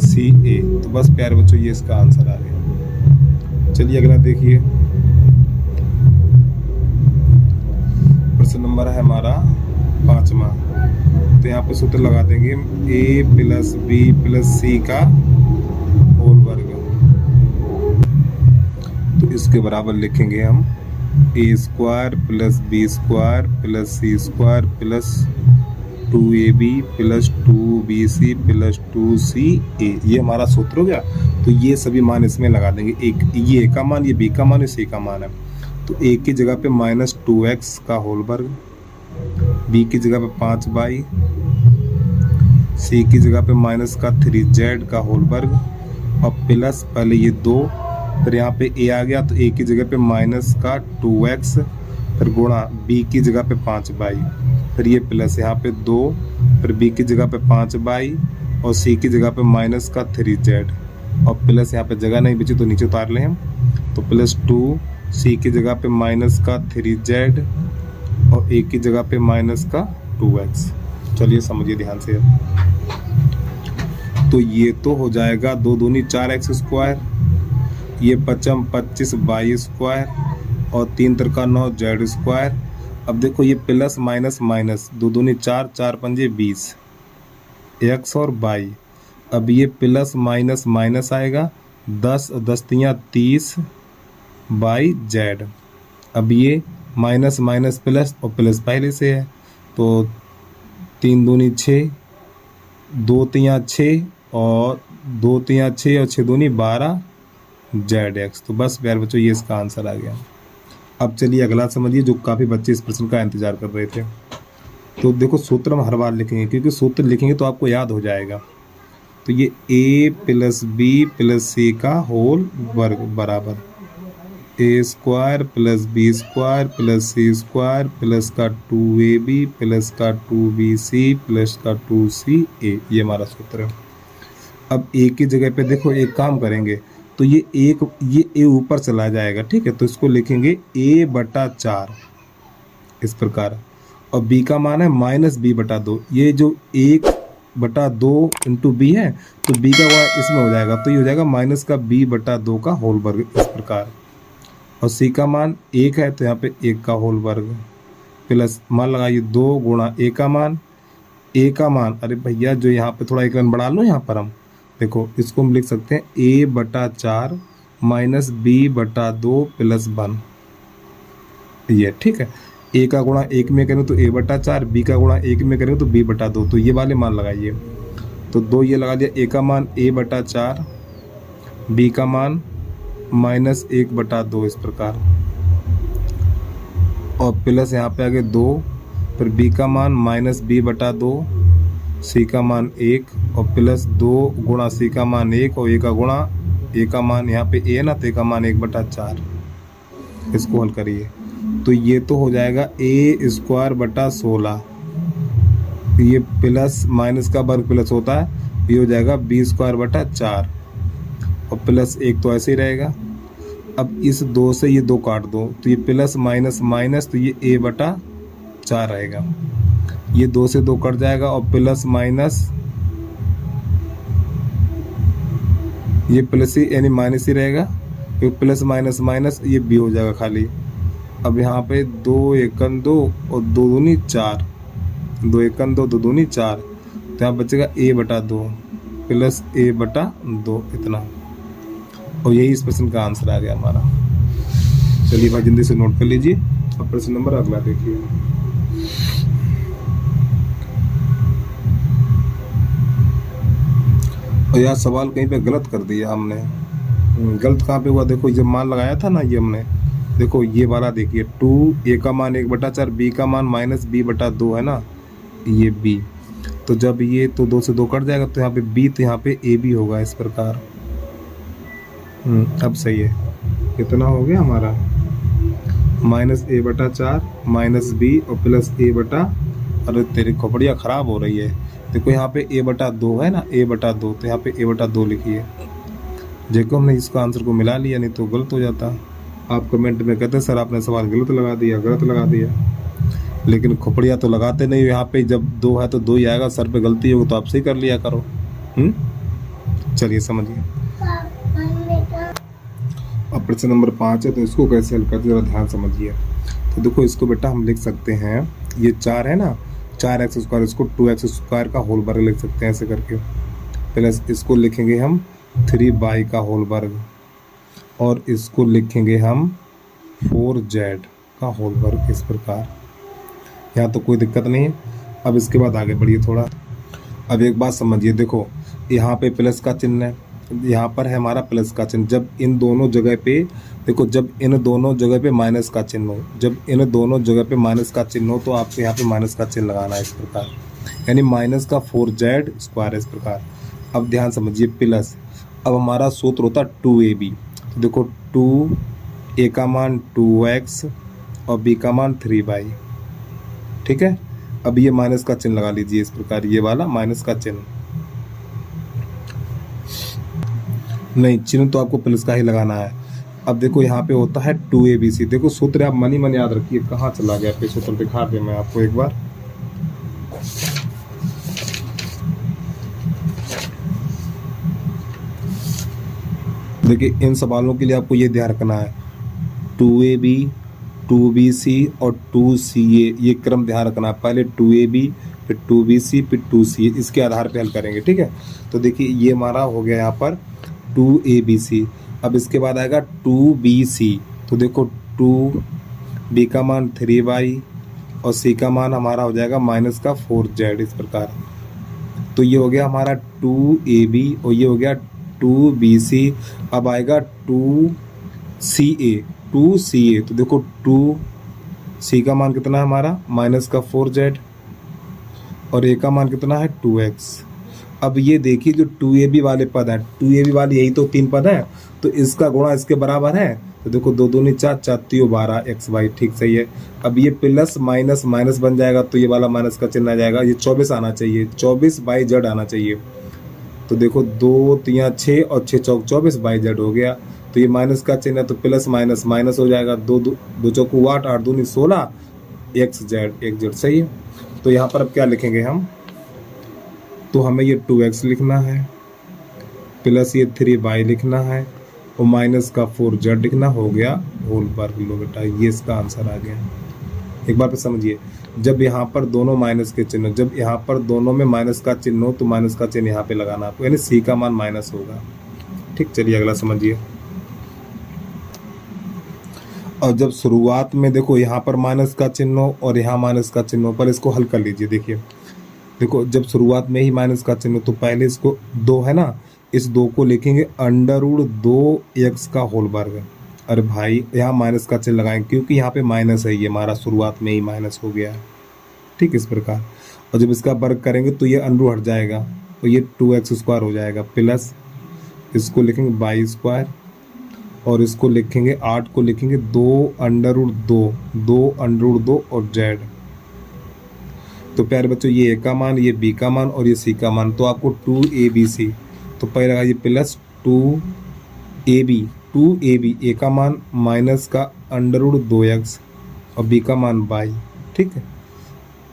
CA। तो बस प्यारे बच्चों ये इसका आंसर आ गया। चलिए अगला देखिए, प्रश्न नंबर है हमारा 5वां। तो यहाँ पे सूत्र लगा देंगे A + B + C का होल वर्ग। तो इसके बराबर लिखेंगे हम A² + B² + C² + 2AB + 2BC + 2CA, ये हमारा सूत्र हो गया। तो ये सभी मान इसमें लगा देंगे। एक ये A का मान, ये B का मान, ये C का मान है। तो A की जगह पे -2x का होल वर्ग, B की जगह पे 5y, C की जगह पे -3z का होल वर्ग, और प्लस पहले ये 2, फिर यहाँ पे A आ गया तो A की जगह पे -2x, फिर गुणा B की जगह पे 5y, फिर ये प्लस यहाँ पे 2, फिर B की जगह पे 5y और C की जगह पे -3z, और प्लस यहाँ पे जगह नहीं बची तो नीचे उतार लें हम। तो +2, C की जगह पे -3z और A की जगह पे -2x। चलिए समझिए ध्यान से। तो ये तो हो जाएगा 2 दूनी 4x², ये 25 25y² और 3 त्रिका 9z²। अब देखो ये प्लस माइनस माइनस, 2 दूनी 4, 4 पंजे 20, x और y। अब ये प्लस माइनस माइनस आएगा, 10 10 तियाँ 30 z। अब ये माइनस माइनस प्लस और प्लस पहले से है, तो 3 दूनी 6, 2 तियाँ 6 और 2 तियाँ 6 और 6 दूनी 12 zx। तो बस प्यारे बच्चों ये इसका आंसर आ गया। अब चलिए अगला समझिए, जो काफ़ी बच्चे इस प्रश्न का इंतजार कर रहे थे। तो देखो सूत्र हम हर बार लिखेंगे, क्योंकि सूत्र लिखेंगे तो आपको याद हो जाएगा। तो ये A + B + C का होल वर्ग बराबर A² + B² + C² प्लस का 2AB प्लस का 2BC प्लस का 2CA, ये हमारा सूत्र है। अब A की जगह पे देखो एक काम करेंगे, तो ये A ऊपर चला जाएगा, ठीक है, तो इसको लिखेंगे A/4 इस प्रकार। और B का मान है -B/2, ये जो 1/2 × B है, तो B का गुणा इसमें हो जाएगा, तो ये हो जाएगा -B/2 का होल वर्ग इस प्रकार। और C का मान 1 है तो यहाँ पे 1 का होल वर्ग, प्लस मान लगाइए 2 गुणा A का मान, अरे भैया जो यहाँ पे थोड़ा एक रन बढ़ा लो, यहाँ पर हम देखो इसको हम लिख सकते हैं A/4 -B/2 + 1, ये ठीक है। A का गुणा 1 में करें तो A/4, B का गुणा 1 में करें तो B/2, तो ये वाले मान लगाइए। तो 2 ये लगा दिया, A का मान A/4, B का मान -1/2 इस प्रकार, और प्लस यहाँ पे आगे 2, फिर B का मान -B/2, C का मान 1 और प्लस 2 गुणा C का मान 1 और A का गुणा A का मान यहाँ पे A है ना, तो A का मान 1/4। इसको हल करिए तो ये तो हो जाएगा A² 16, ये प्लस माइनस का वर्ग प्लस होता है, ये हो जाएगा B² 4 और प्लस 1 तो ऐसे ही रहेगा। अब इस 2 से ये 2 काट दो, तो ये प्लस माइनस माइनस, तो ये A/4 रहेगा। ये 2 से 2 कट जाएगा और प्लस माइनस, ये प्लस ही यानी माइनस ही रहेगा, क्योंकि प्लस माइनस माइनस ये B हो जाएगा खाली। अब यहाँ पे 2 1 2 और 2 दूनी 4, 2 1 2 2 दूनी 4, तो यहाँ बचेगा A/2 प्लस A/2 इतना, और यही इस प्रश्न का आंसर आ गया हमारा। चलिए भाई जल्दी से नोट कर लीजिए। अब प्रश्न नंबर अगला देखिए। और यार सवाल कहीं पे गलत कर दिया हमने। गलत कहाँ पे हुआ, देखो जब मान लगाया था ना ये हमने, देखो ये वाला देखिए 2 ए का मान 1/4, बी का मान -b/2 है ना, ये b। तो जब ये तो 2 से 2 कट जाएगा तो यहाँ पे b, तो यहाँ पे a भी होगा इस प्रकार। अब सही है। कितना हो गया हमारा -a/4 -b और +a/, अरे तेरी खोपड़ियाँ खराब हो रही है। देखो यहाँ पे a/2 है ना, a/2, तो यहाँ पे a/2 लिखिए। देखो हमने इसका आंसर को मिला लिया, नहीं तो गलत हो जाता। आप कमेंट में कहते सर आपने सवाल गलत लगा दिया, गलत लगा दिया, लेकिन खोपड़ियाँ तो लगाते नहीं। यहाँ पे जब 2 है तो 2 ही आएगा, सर पे गलती होगी तो आप सही कर लिया करो। चलिए समझिए। अब प्रश्न नंबर 5 है, तो इसको कैसे हल करते जरा ध्यान समझिए। तो देखो इसको बेटा हम लिख सकते हैं, ये 4 है ना, 4x², इसको 2x² का होल वर्ग लिख सकते हैं ऐसे करके, प्लस इसको लिखेंगे हम 3y का होल वर्ग, और इसको लिखेंगे हम 4z का होल वर्ग, इस प्रकार। यहाँ तो कोई दिक्कत नहीं है। अब इसके बाद आगे बढ़िए थोड़ा। अब एक बात समझिए, देखो यहाँ पे प्लस का चिन्ह है, यहाँ पर है हमारा प्लस का चिन्ह। जब इन दोनों जगह पे देखो, जब इन दोनों जगह पे माइनस का चिन्ह हो, जब इन दोनों जगह पे माइनस का चिन्ह हो, तो आपको यहाँ पे माइनस का चिन्ह लगाना है इस प्रकार, यानी माइनस का 4z² इस प्रकार। अब ध्यान समझिए, प्लस, अब हमारा सूत्र होता 2ab। तो देखो 2a का मान 2x और b का मान 3y, ठीक है। अब ये माइनस का चिन्ह लगा लीजिए इस प्रकार, ये वाला माइनस का चिन्ह, नहीं चिन्ह तो आपको प्लस का ही लगाना है। अब देखो यहाँ पे होता है 2abc। देखो सूत्र आप मन ही मन याद रखिए, कहाँ चला गया पे सूत्र, दिखा दे मैं आपको एक बार। देखिए इन सवालों के लिए आपको ये ध्यान रखना है, 2ab, 2bc और 2ca, ये क्रम ध्यान रखना है। पहले 2ab, फिर 2bc, फिर 2ca, इसके आधार पे हल करेंगे, ठीक है। तो देखिए ये हमारा हो गया यहाँ पर 2abc। अब इसके बाद आएगा 2bc। तो देखो 2b का मान 3y और c का मान हमारा हो जाएगा माइनस का 4z इस प्रकार। तो ये हो गया हमारा 2ab और ये हो गया 2bc। अब आएगा 2ca, 2ca। तो देखो 2c का मान कितना है हमारा माइनस का 4z और a का मान कितना है 2x। अब ये देखिए जो 2ab वाले पद है, 2ab वाले यही तो 3 पद है, तो इसका गुणा इसके बराबर है। तो देखो 2 दूनी 4, 4 3 12 xy, ठीक सही है। अब ये प्लस माइनस माइनस बन जाएगा, तो ये वाला माइनस का चिन्ह आ जाएगा, ये 24 आना चाहिए, 24/z आना चाहिए। तो देखो 2 3 6 और 6 चौक 24/z हो गया। तो ये माइनस का चिन्ह है, तो प्लस माइनस माइनस हो जाएगा, 2 चौक 8, 8 दूनी 16 xz सही है। तो यहाँ पर अब क्या लिखेंगे हम, तो हमें ये 2x लिखना है, प्लस ये 3y लिखना है और माइनस का 4z लिखना, हो गया होल वर्ग। लो बेटा ये इसका आंसर आ गया। एक बार पे समझिए, जब यहाँ पर दोनों माइनस के चिन्ह, जब यहाँ पर दोनों में माइनस का चिन्ह हो, तो माइनस का चिन्ह यहाँ पे लगाना आपको, यानी c का मान माइनस होगा, ठीक। चलिए अगला समझिए। और जब शुरुआत में देखो यहाँ पर माइनस का चिन्ह हो और यहाँ माइनस का चिन्ह हो, पर इसको हल कर लीजिए। देखिए देखो जब शुरुआत में ही माइनस का चिन्ह, तो पहले इसको 2 है ना, इस 2 को लिखेंगे √2x का होल वर्ग। अरे भाई यहाँ माइनस का चिन्ह लगाएंगे क्योंकि यहाँ पे माइनस है, ये हमारा शुरुआत में ही माइनस हो गया है, ठीक इस प्रकार। और जब इसका वर्ग करेंगे तो ये अंडर हट जाएगा, तो ये 2x² हो जाएगा, प्लस इसको लिखेंगे y² और इसको लिखेंगे 8 को लिखेंगे 2√2 और z। तो प्यारे बच्चों ये a का मान, ये b का मान और ये c का मान, तो आपको 2abc, तो पहले लगाइए प्लस 2ab, a का मान माइनस का √2x और b का मान y, ठीक है,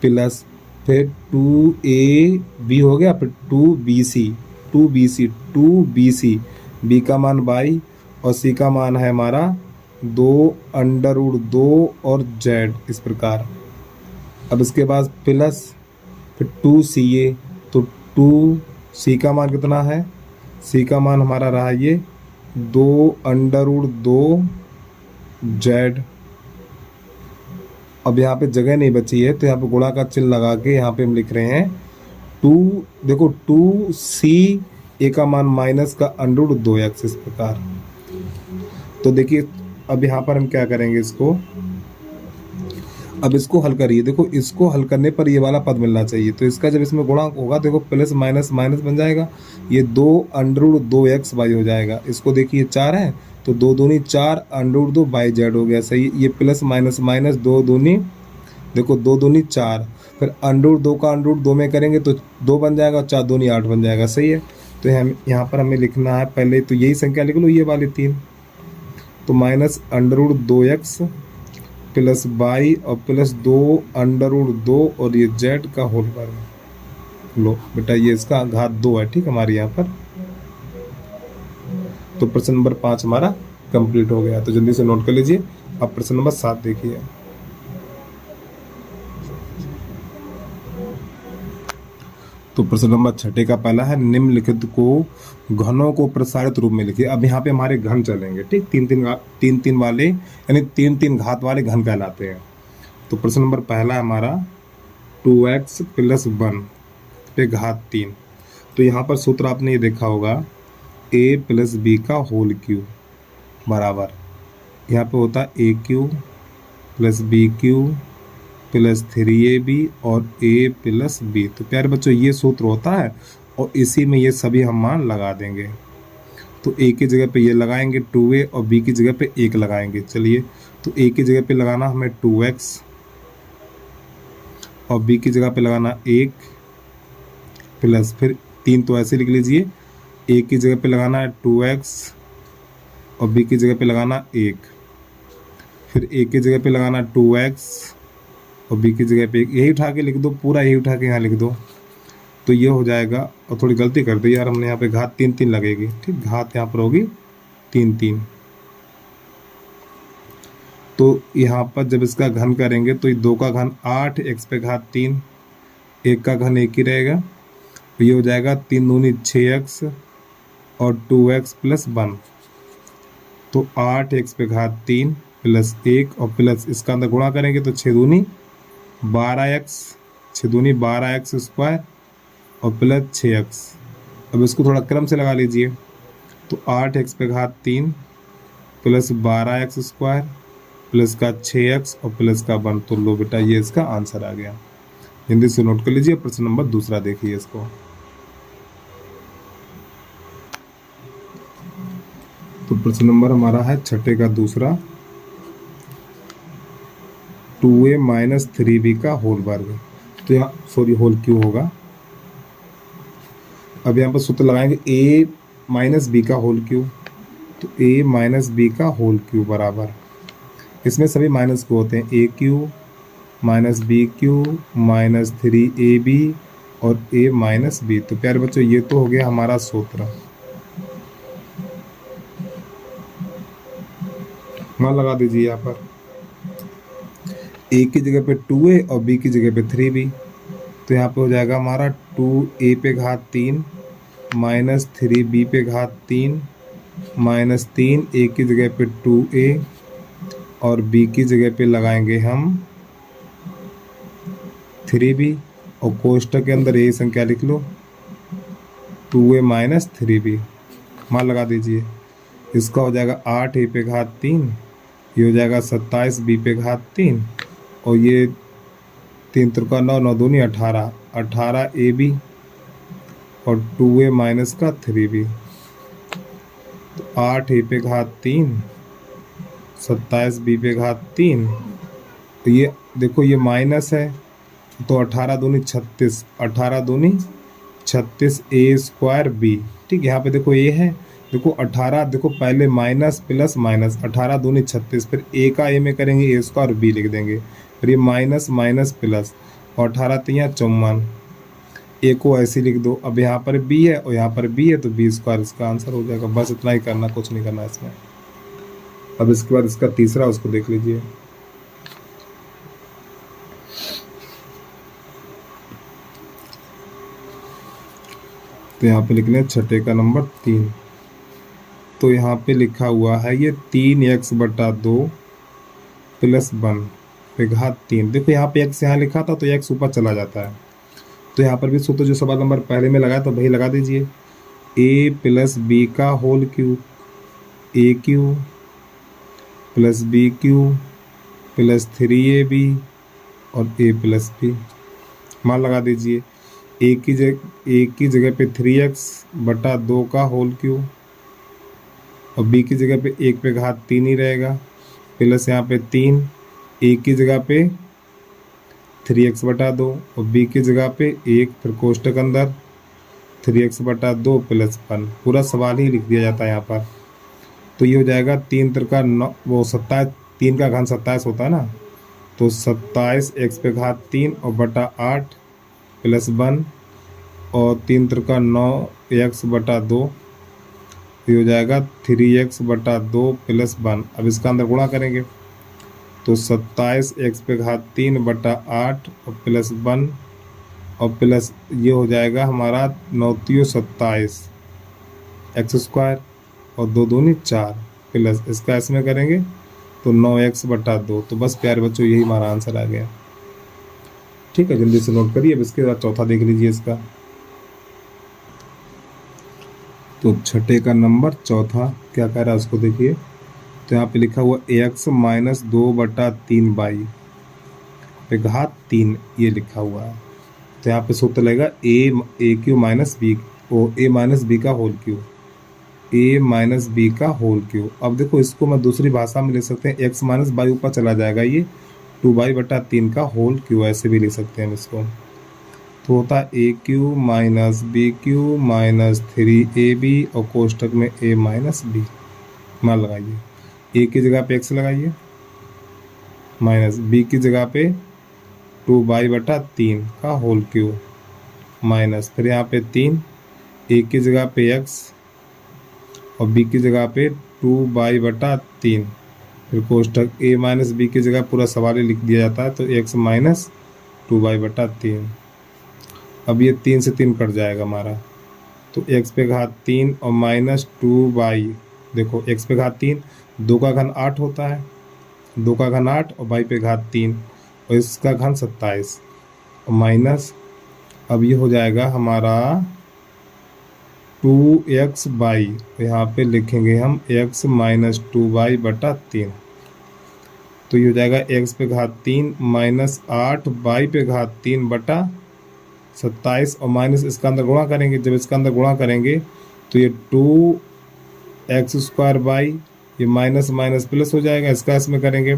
प्लस फिर 2ab हो गया, फिर 2bc, b का मान y और c का मान है हमारा 2√2 और z इस प्रकार। अब इसके बाद प्लस फिर 2ca, तो 2c का मान कितना है, c का मान हमारा रहा ये 2√2z। अब यहाँ पे जगह नहीं बची है, तो यहाँ पे गुणा का चिन्ह लगा के यहाँ पे हम लिख रहे हैं 2, देखो 2c, a का मान माइनस का √2x इस प्रकार। तो देखिए अब यहाँ पर हम क्या करेंगे इसको, अब इसको हल करिए। देखो इसको हल करने पर ये वाला पद मिलना चाहिए, तो इसका जब इसमें गुणा होगा देखो प्लस माइनस माइनस बन जाएगा, ये 2√2x/y हो जाएगा। इसको देखिए 4 है तो 2 दूनी 4 √2 हो गया, सही। ये प्लस माइनस माइनस 2 दूनी, देखो 2 दूनी 4, फिर √2 का √2 में करेंगे तो 2 बन जाएगा और 4 दूनी 8 बन जाएगा, सही है। तो हम यहाँ पर हमें लिखना है, पहले तो यही संख्या लिख लो, ये वाली 3, तो माइनस √2x प्लस y और प्लस 2√2 और ये z का होल वर्ग। लो बेटा ये इसका घात 2 है, ठीक है हमारे यहाँ पर। तो प्रश्न नंबर 5 हमारा कंप्लीट हो गया। तो जल्दी से नोट कर लीजिए। अब प्रश्न नंबर 7 देखिए। तो प्रश्न नंबर 6 का पहला है, निम्नलिखित को घनों को प्रसारित रूप में लिखिए। अब यहाँ पे हमारे घन चलेंगे, ठीक, तीन तीन वाले यानी 3 घात वाले घन कहलाते हैं। तो प्रश्न नंबर पहला हमारा 2x + 1 पे घात 3। तो यहाँ पर सूत्र आपने ये देखा होगा, a + b का होल क्यूब बराबर, यहाँ पे होता है a³ + b³ + 3ab और a + b। तो प्यारे बच्चों ये सूत्र होता है और इसी में ये सभी हम मान लगा देंगे। तो a की जगह पे ये लगाएंगे 2a और b की जगह पे 1 लगाएंगे। चलिए तो a की जगह पे लगाना हमें 2x और b की जगह पे लगाना 1 प्लस फिर 3, तो ऐसे लिख लीजिए, a की जगह पे लगाना है 2x और b की जगह पे लगाना 1, फिर a की जगह पे लगाना 2x और b की जगह पे 1, यही उठा के लिख दो, पूरा यही उठा के यहाँ लिख दो। तो ये हो जाएगा, और थोड़ी गलती कर दी यार हमने, यहाँ पे घात 3 लगेगी, ठीक, घात यहाँ पर होगी 3। तो यहाँ पर जब इसका घन करेंगे तो ये 2 का घन 8, x पे घात 3, 1 का घन 1 ही रहेगा। तो ये हो जाएगा 3 दूनी 6x और 2x + 1। तो 8x पे घात 3 + 1 और प्लस इसका अंदर गुणा करेंगे तो 6 दूनी 12x, 6 दूनी 12x² और प्लस 6x। अब इसको थोड़ा क्रम से लगा लीजिए। तो 8x पे घात 3 + 12x² प्लस का 6x और प्लस का 1। तो लो बेटा ये इसका आंसर आ गया। जल्दी से नोट कर लीजिए। प्रश्न नंबर दूसरा देखिए इसको। तो प्रश्न नंबर हमारा है 6 का दूसरा, 2a - 3b का होल वर्ग। तो यहाँ सॉरी होल क्यूब होगा। अब यहाँ पर सूत्र लगाएंगे a - b का होल क्यूब। तो a - b का होल क्यूब बराबर, इसमें सभी माइनस को होते हैं, a³ - b³ - 3ab और a - b। तो प्यारे बच्चों ये तो हो गया हमारा सूत्र। मान लगा दीजिए यहाँ पर, a की जगह पे 2a और b की जगह पे 3b। तो यहाँ पे हो जाएगा हमारा 2a पे घात 3 - 3b पे घात 3 - 3, a की जगह पे 2a और b की जगह पे लगाएंगे हम 3b और कोष्टक के अंदर यही संख्या लिख लो, 2a - 3b। मान लगा दीजिए। इसका हो जाएगा 8a पे घात 3, ये हो जाएगा 27b पे घात 3 और ये 3 त्रिका 9, 9 दूनी 18, 18ab और 2a - का 3b। तो 8a पे घात 3 27b पे घात 3। तो ये देखो ये माइनस है, तो 18 दूनी 36, 18 दूनी 36a² b। ठीक, यहाँ पे देखो ये है, देखो 18, देखो पहले माइनस प्लस माइनस, 18 दूनी 36, फिर a का a में करेंगे a² और b लिख देंगे, फिर ये माइनस माइनस प्लस और 18 3 54, a को ऐसे लिख दो। अब यहाँ पर b है और यहाँ पर b है तो b² इसका आंसर हो जाएगा। बस इतना ही करना, कुछ नहीं करना इसमें। अब इसके बाद इसका तीसरा, उसको देख लीजिए। तो यहाँ पे लिखने 6 का नंबर 3। तो यहाँ पे लिखा हुआ है ये 3x/2 + 1 पे घात 3। देखो यहाँ पे x यहाँ लिखा था तो x ऊपर चला जाता है। तो यहाँ पर भी सूत्र जो सवाल नंबर पहले में लगाया तो वही लगा दीजिए, a + b का whole cube, a³ plus B cube plus 3ab और a प्लस बी। मान लगा दीजिए। ए की जगह पे 3x बटा 2 का होल क्यूब और b की जगह पे 1 पे घात 3 ही रहेगा, प्लस यहाँ पे 3, a की जगह पे 3x बटा 2 और b की जगह पे 1, फिर कोष्टक अंदर 3x बटा 2 प्लस 1। पूरा सवाल ही लिख दिया जाता है यहाँ पर। तो ये हो जाएगा 3 त्रिका 9, वो 27, 3 का घन 27 होता है ना, तो 27 x पे घात 3 और बटा 8 प्लस 1 और 3 त्रिका 9x बटा 2, ये हो जाएगा 3x बटा 2 प्लस 1। अब इसका अंदर गुणा करेंगे तो 27 x पे घात 3 बटा 8 और प्लस 1 और प्लस ये हो जाएगा हमारा 9 3 27 एक्स स्क्वायर और 2 दूनी 4 प्लस इसका इसमें करेंगे तो 9x बटा 2। तो बस प्यारे बच्चों यही हमारा आंसर आ गया। ठीक है, जल्दी से नोट करिए। अब इसके बाद चौथा देख लीजिए इसका। तो छठे का नंबर चौथा क्या कह रहा है उसको देखिए। तो यहाँ पे लिखा हुआ ax माइनस 2/3y पे घात 3 ये लिखा हुआ है। तो यहाँ पे सूत्र लगेगा ए क्यू माइनस बी ए माइनस बी का होल क्यू, ए माइनस बी का होल क्यू। अब देखो इसको मैं दूसरी भाषा में लिख सकते हैं, एक्स माइनस बाई ऊपर चला जाएगा, ये 2y/3 का होल क्यू, ऐसे भी लिख सकते हैं हम इसको। तो होता है A cube minus B cube minus 3ab और कोष्टक में a माइनस बी। मान लगाइए, ए की जगह पे x लगाइए माइनस बी की जगह पे 2y/3 का होल क्यू माइनस फिर यहाँ पे 3, ए की जगह पे x और b की जगह पे 2y/3 फिर कोष्टक a माइनस बी की जगह पूरा सवाल ही लिख दिया जाता है, तो x माइनस 2y/3। अब ये 3 से 3 कट जाएगा हमारा, तो x पे घात 3 और माइनस 2y। देखो x पे घात 3, 2 का घन 8 होता है, 2 का घन 8 और y पे घात 3 और इसका घन 27 और माइनस। अब ये हो जाएगा हमारा 2x/, यहाँ पे लिखेंगे हम x माइनस 2y/3। तो ये हो जाएगा x पे घात 3 माइनस 8y पे घात 3/27 और माइनस इसका अंदर गुणा करेंगे। जब इसका अंदर गुणा करेंगे तो ये 2x² ये माइनस माइनस प्लस हो जाएगा, इसका इसमें करेंगे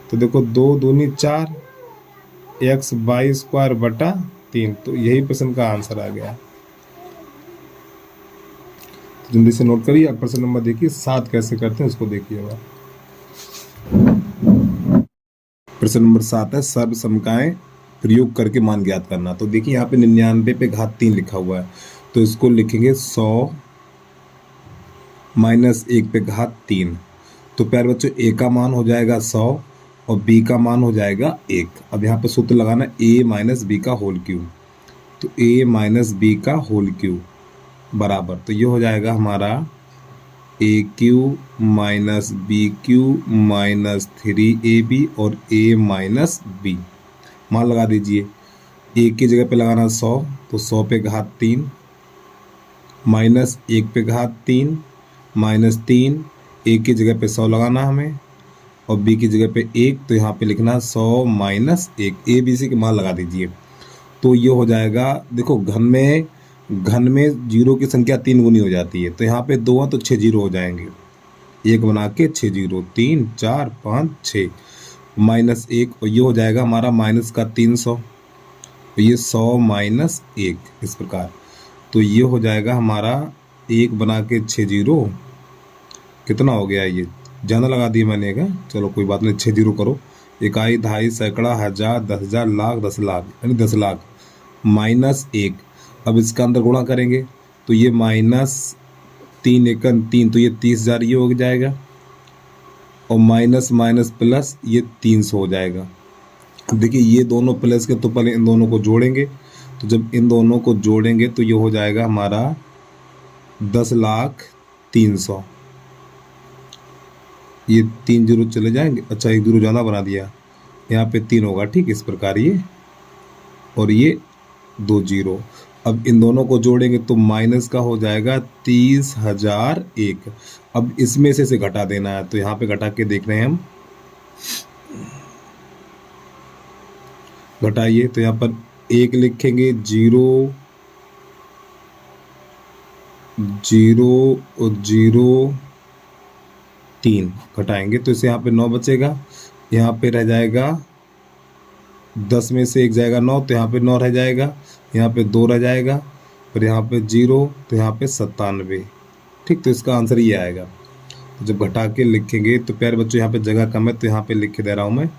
तो देखो 2 दूनी 4 x² 3। तो यही प्रश्न का आंसर आ गया। जल्दी से नोट करिए। अब प्रश्न नंबर देखिए 7 कैसे करते हैं उसको देखिएगा। प्रश्न नंबर 7 है सर्व समकाएं प्रयोग करके मान ज्ञात करना। तो देखिए यहाँ पे 99 पे घात 3 लिखा हुआ है, तो इसको लिखेंगे 100 माइनस 1 पे घात 3। तो प्यारे बच्चों ए का मान हो जाएगा 100 और बी का मान हो जाएगा 1। अब यहाँ पे सूत्र लगाना a माइनस बी का होल क्यूब, तो a माइनस बी का होल क्यूब बराबर, तो ये हो जाएगा हमारा AQ minus BQ minus 3AB और a माइनस बी। मान लगा दीजिए, a की जगह पे लगाना 100, तो 100 पे घात 3 माइनस 1 पे घात 3 माइनस 3, a की जगह पे 100 लगाना हमें और b की जगह पे 1, तो यहाँ पे लिखना 100 माइनस 1। a b c के मान लगा दीजिए। तो ये हो जाएगा, देखो घन में जीरो की संख्या 3 गुनी हो जाती है, तो यहाँ पे 2 है तो 6 जीरो हो जाएंगे, 1 बना के 6 जीरो, 3 4 5 6 माइनस 1 और ये हो जाएगा हमारा माइनस का 300, तो ये 100 माइनस 1 इस प्रकार। तो ये हो जाएगा हमारा 1 बना के 6 जीरो, कितना हो गया, ये ज़्यादा लगा दिया मैंने क्या, चलो कोई बात नहीं, 6 जीरो करो, इकाई दहाई सैकड़ा हज़ार 10,000 लाख 10 लाख यानी 10 लाख माइनस 1। अब इसका अंदर गुणा करेंगे तो ये माइनस 3 एकन 3, तो ये 30,000 ये हो जाएगा और माइनस माइनस प्लस ये 300 हो जाएगा। देखिए ये दोनों प्लस के, तो पहले इन दोनों को जोड़ेंगे, तो जब इन दोनों को जोड़ेंगे तो ये हो जाएगा हमारा 10,03,000। ये 3 जीरो चले जाएंगे, अच्छा 1 जीरो ज़्यादा बना दिया, यहाँ पे 3 होगा, ठीक इस प्रकार ये और ये 2 जीरो। अब इन दोनों को जोड़ेंगे तो माइनस का हो जाएगा 30,001। अब इसमें से घटा देना है, तो यहाँ पे घटा के देख रहे हैं हम। घटाइए तो यहाँ पर एक लिखेंगे, 0 0 और 0 3 घटाएंगे तो इसे यहाँ पे 9 बचेगा। यहाँ पे रह जाएगा 10 में से 1 जाएगा 9, तो यहाँ पे 9 रह जाएगा। यहाँ पे 2 रह जाएगा, फिर यहाँ पे 0, तो यहाँ पे 97। ठीक, तो इसका आंसर ये आएगा। तो जब घटा के लिखेंगे तो प्यारे बच्चों यहाँ पे जगह कम है, तो यहाँ पे लिख के दे रहा हूँ मैं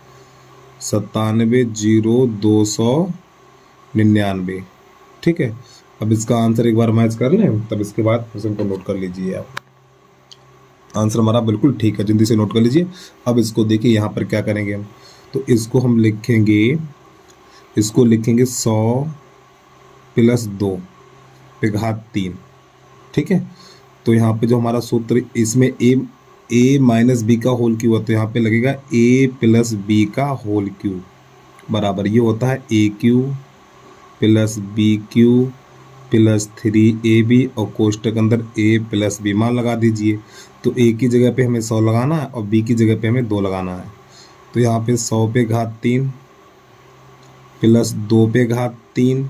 97,0299। ठीक है, अब इसका आंसर एक बार मैच कर लें, तब इसके बाद क्वेश्चन को नोट कर लीजिए आप। आंसर हमारा बिल्कुल ठीक है, जल्दी से नोट कर लीजिए। अब इसको देखिए यहाँ पर क्या करेंगे हम, तो इसको हम लिखेंगे, इसको लिखेंगे 100 + 2 पे घात 3। ठीक है, तो यहाँ पे जो हमारा सूत्र, इसमें a माइनस बी का होल क्यू है, तो यहाँ पे लगेगा a + b का होल क्यू बराबर ये होता है AQ + BQ + 3AB और कोष्टक अंदर a + b। मान लगा दीजिए, तो a की जगह पे हमें 100 लगाना है और b की जगह पे हमें 2 लगाना है। तो यहाँ पे 100 पे घात 3 + 2 पे घात 3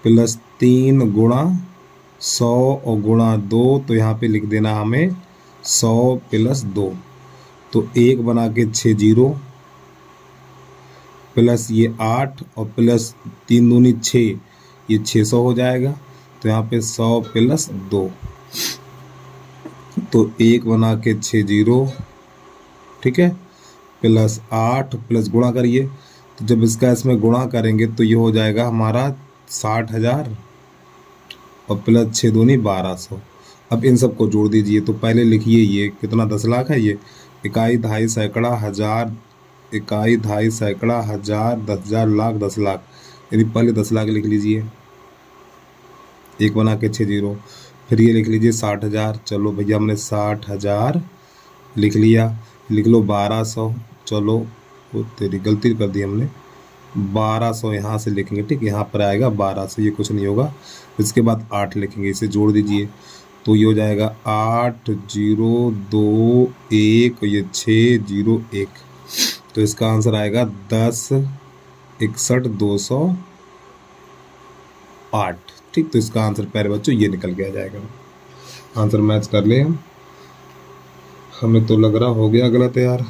+ 3 गुणा 100 और गुणा 2, तो यहाँ पे लिख देना हमें 100 + 2, तो 1 बना के 6 0 प्लस ये 8 और प्लस 3 दूनी 6, ये 600 हो जाएगा। तो यहाँ पे 100 + 2, तो 1 बना के 6 0, ठीक है, प्लस 8 प्लस गुणा करिए, तो जब इसका इसमें गुणा करेंगे तो ये हो जाएगा हमारा 60,000 और प्लस 6 दूनी 1200। अब इन सबको जोड़ दीजिए, तो पहले लिखिए ये कितना 10 लाख है, ये इकाई दहाई सैकड़ा हज़ार, इकाई दहाई सैकड़ा हज़ार 10,000 लाख 10 लाख, यदि पहले 10 लाख लिख लीजिए, 1 बना के 6 0, फिर ये लिख लीजिए 60,000। चलो भैया हमने 60,000 लिख लिया, लिख लो 1200, चलो वो तेरी गलती कर दी हमने, 1200 यहाँ से लिखेंगे, ठीक, यहाँ पर आएगा 1200, ये कुछ नहीं होगा। इसके बाद 8 लिखेंगे, इसे जोड़ दीजिए, तो ये हो जाएगा 8 0 2 1, ये 6 0 1, तो इसका आंसर आएगा 10 61 208। ठीक, तो इसका आंसर प्यारे बच्चों ये निकल के आ जाएगा। आंसर मैच कर ले हम, हमें तो लग रहा हो गया गलत है यार,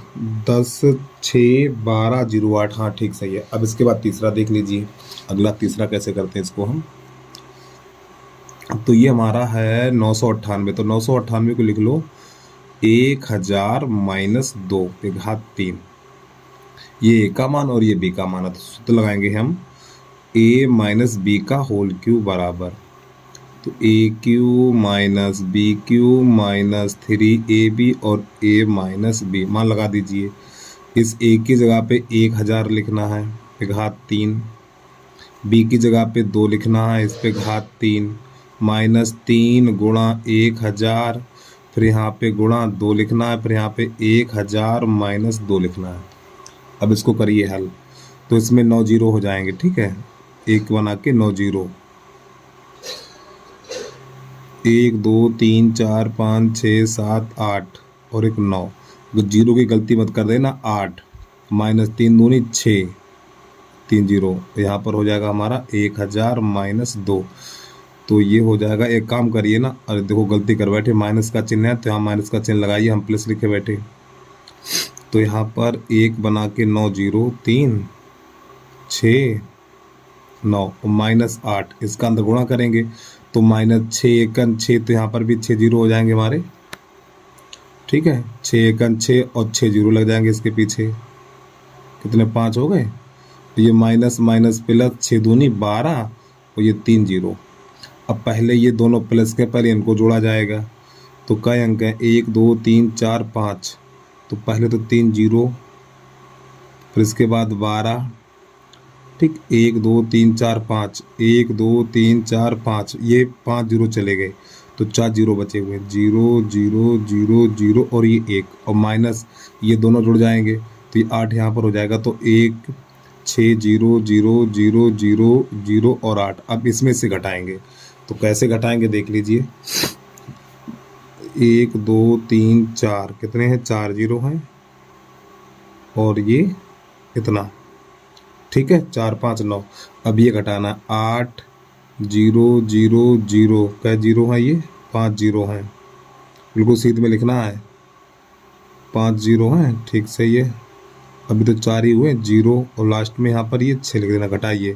10 6 12 08, हाँ ठीक सही है। अब इसके बाद तीसरा देख लीजिए, अगला तीसरा कैसे करते हैं इसको हम। तो ये हमारा है 998, तो 998 को लिख लो 1000 - 2 पे घात 3, ये ए का मान और ये बी का मान है, तो सूत्र लगाएंगे हम a - b का होल क्यू बराबर, तो AQ - BQ - 3AB और a - b, मान लगा दीजिए। इस a की जगह पे 1000 लिखना है पे घात 3, b की जगह पे 2 लिखना है इस पे घात 3, -3 गुणा 1000, फिर यहाँ पे गुणा 2 लिखना है, फिर यहाँ पे 1000 - 2 लिखना है। अब इसको करिए हल, तो इसमें 9 0 हो जाएंगे, ठीक है, 1 बना के 9 0, 1 2 3 4 5 6 7 8 और एक 9, तो 0 की गलती मत कर देना, 8 -3 दूनी 6 3 0, यहाँ पर हो जाएगा हमारा 1000 - 2, तो ये हो जाएगा। एक काम करिए ना, अरे देखो गलती कर बैठे, माइनस का चिन्ह है तो यहाँ माइनस का चिन्ह लगाइए, हम प्लस लिखे बैठे, तो यहाँ पर 1 बना के 9 0 3 6 9 और -8, इसका अंदर गुणा करेंगे तो -6 1 6, तो यहाँ पर भी 6 0 हो जाएंगे हमारे, ठीक है, 6 1 6 और 6 0 लग जाएंगे इसके पीछे, कितने 5 हो गए, तो ये माइनस माइनस प्लस 6 दूनी 12 और ये 3 0। अब पहले ये दोनों प्लस के पहले इनको जोड़ा जाएगा, तो कई अंक हैं 1 2 3 4 5, तो पहले तो 3 0, फिर इसके बाद 12, ठीक, 1 2 3 4 5, 1 2 3 4 5, ये 5 0 चले गए, तो 4 0 बचे हुए, 0 0 0 0 और ये 1 और माइनस ये दोनों जुड़ जाएंगे, तो ये 8 यहाँ पर हो जाएगा, तो 1 6 0 0 0 0 0 और 8। अब इसमें से घटाएंगे, तो कैसे घटाएंगे देख लीजिए। 1 2 3 4, कितने हैं? 4 जीरो हैं, और ये इतना, ठीक है, 4 5 9। अब ये घटाना, 8 0 0 0, क्या जीरो है? ये 5 जीरो हैं, बिल्कुल सीध में लिखना है, 5 जीरो हैं, ठीक सही है। अभी तो 4 ही हुए, जीरो, और लास्ट में यहाँ पर ये 6 लिख देना, घटाइए।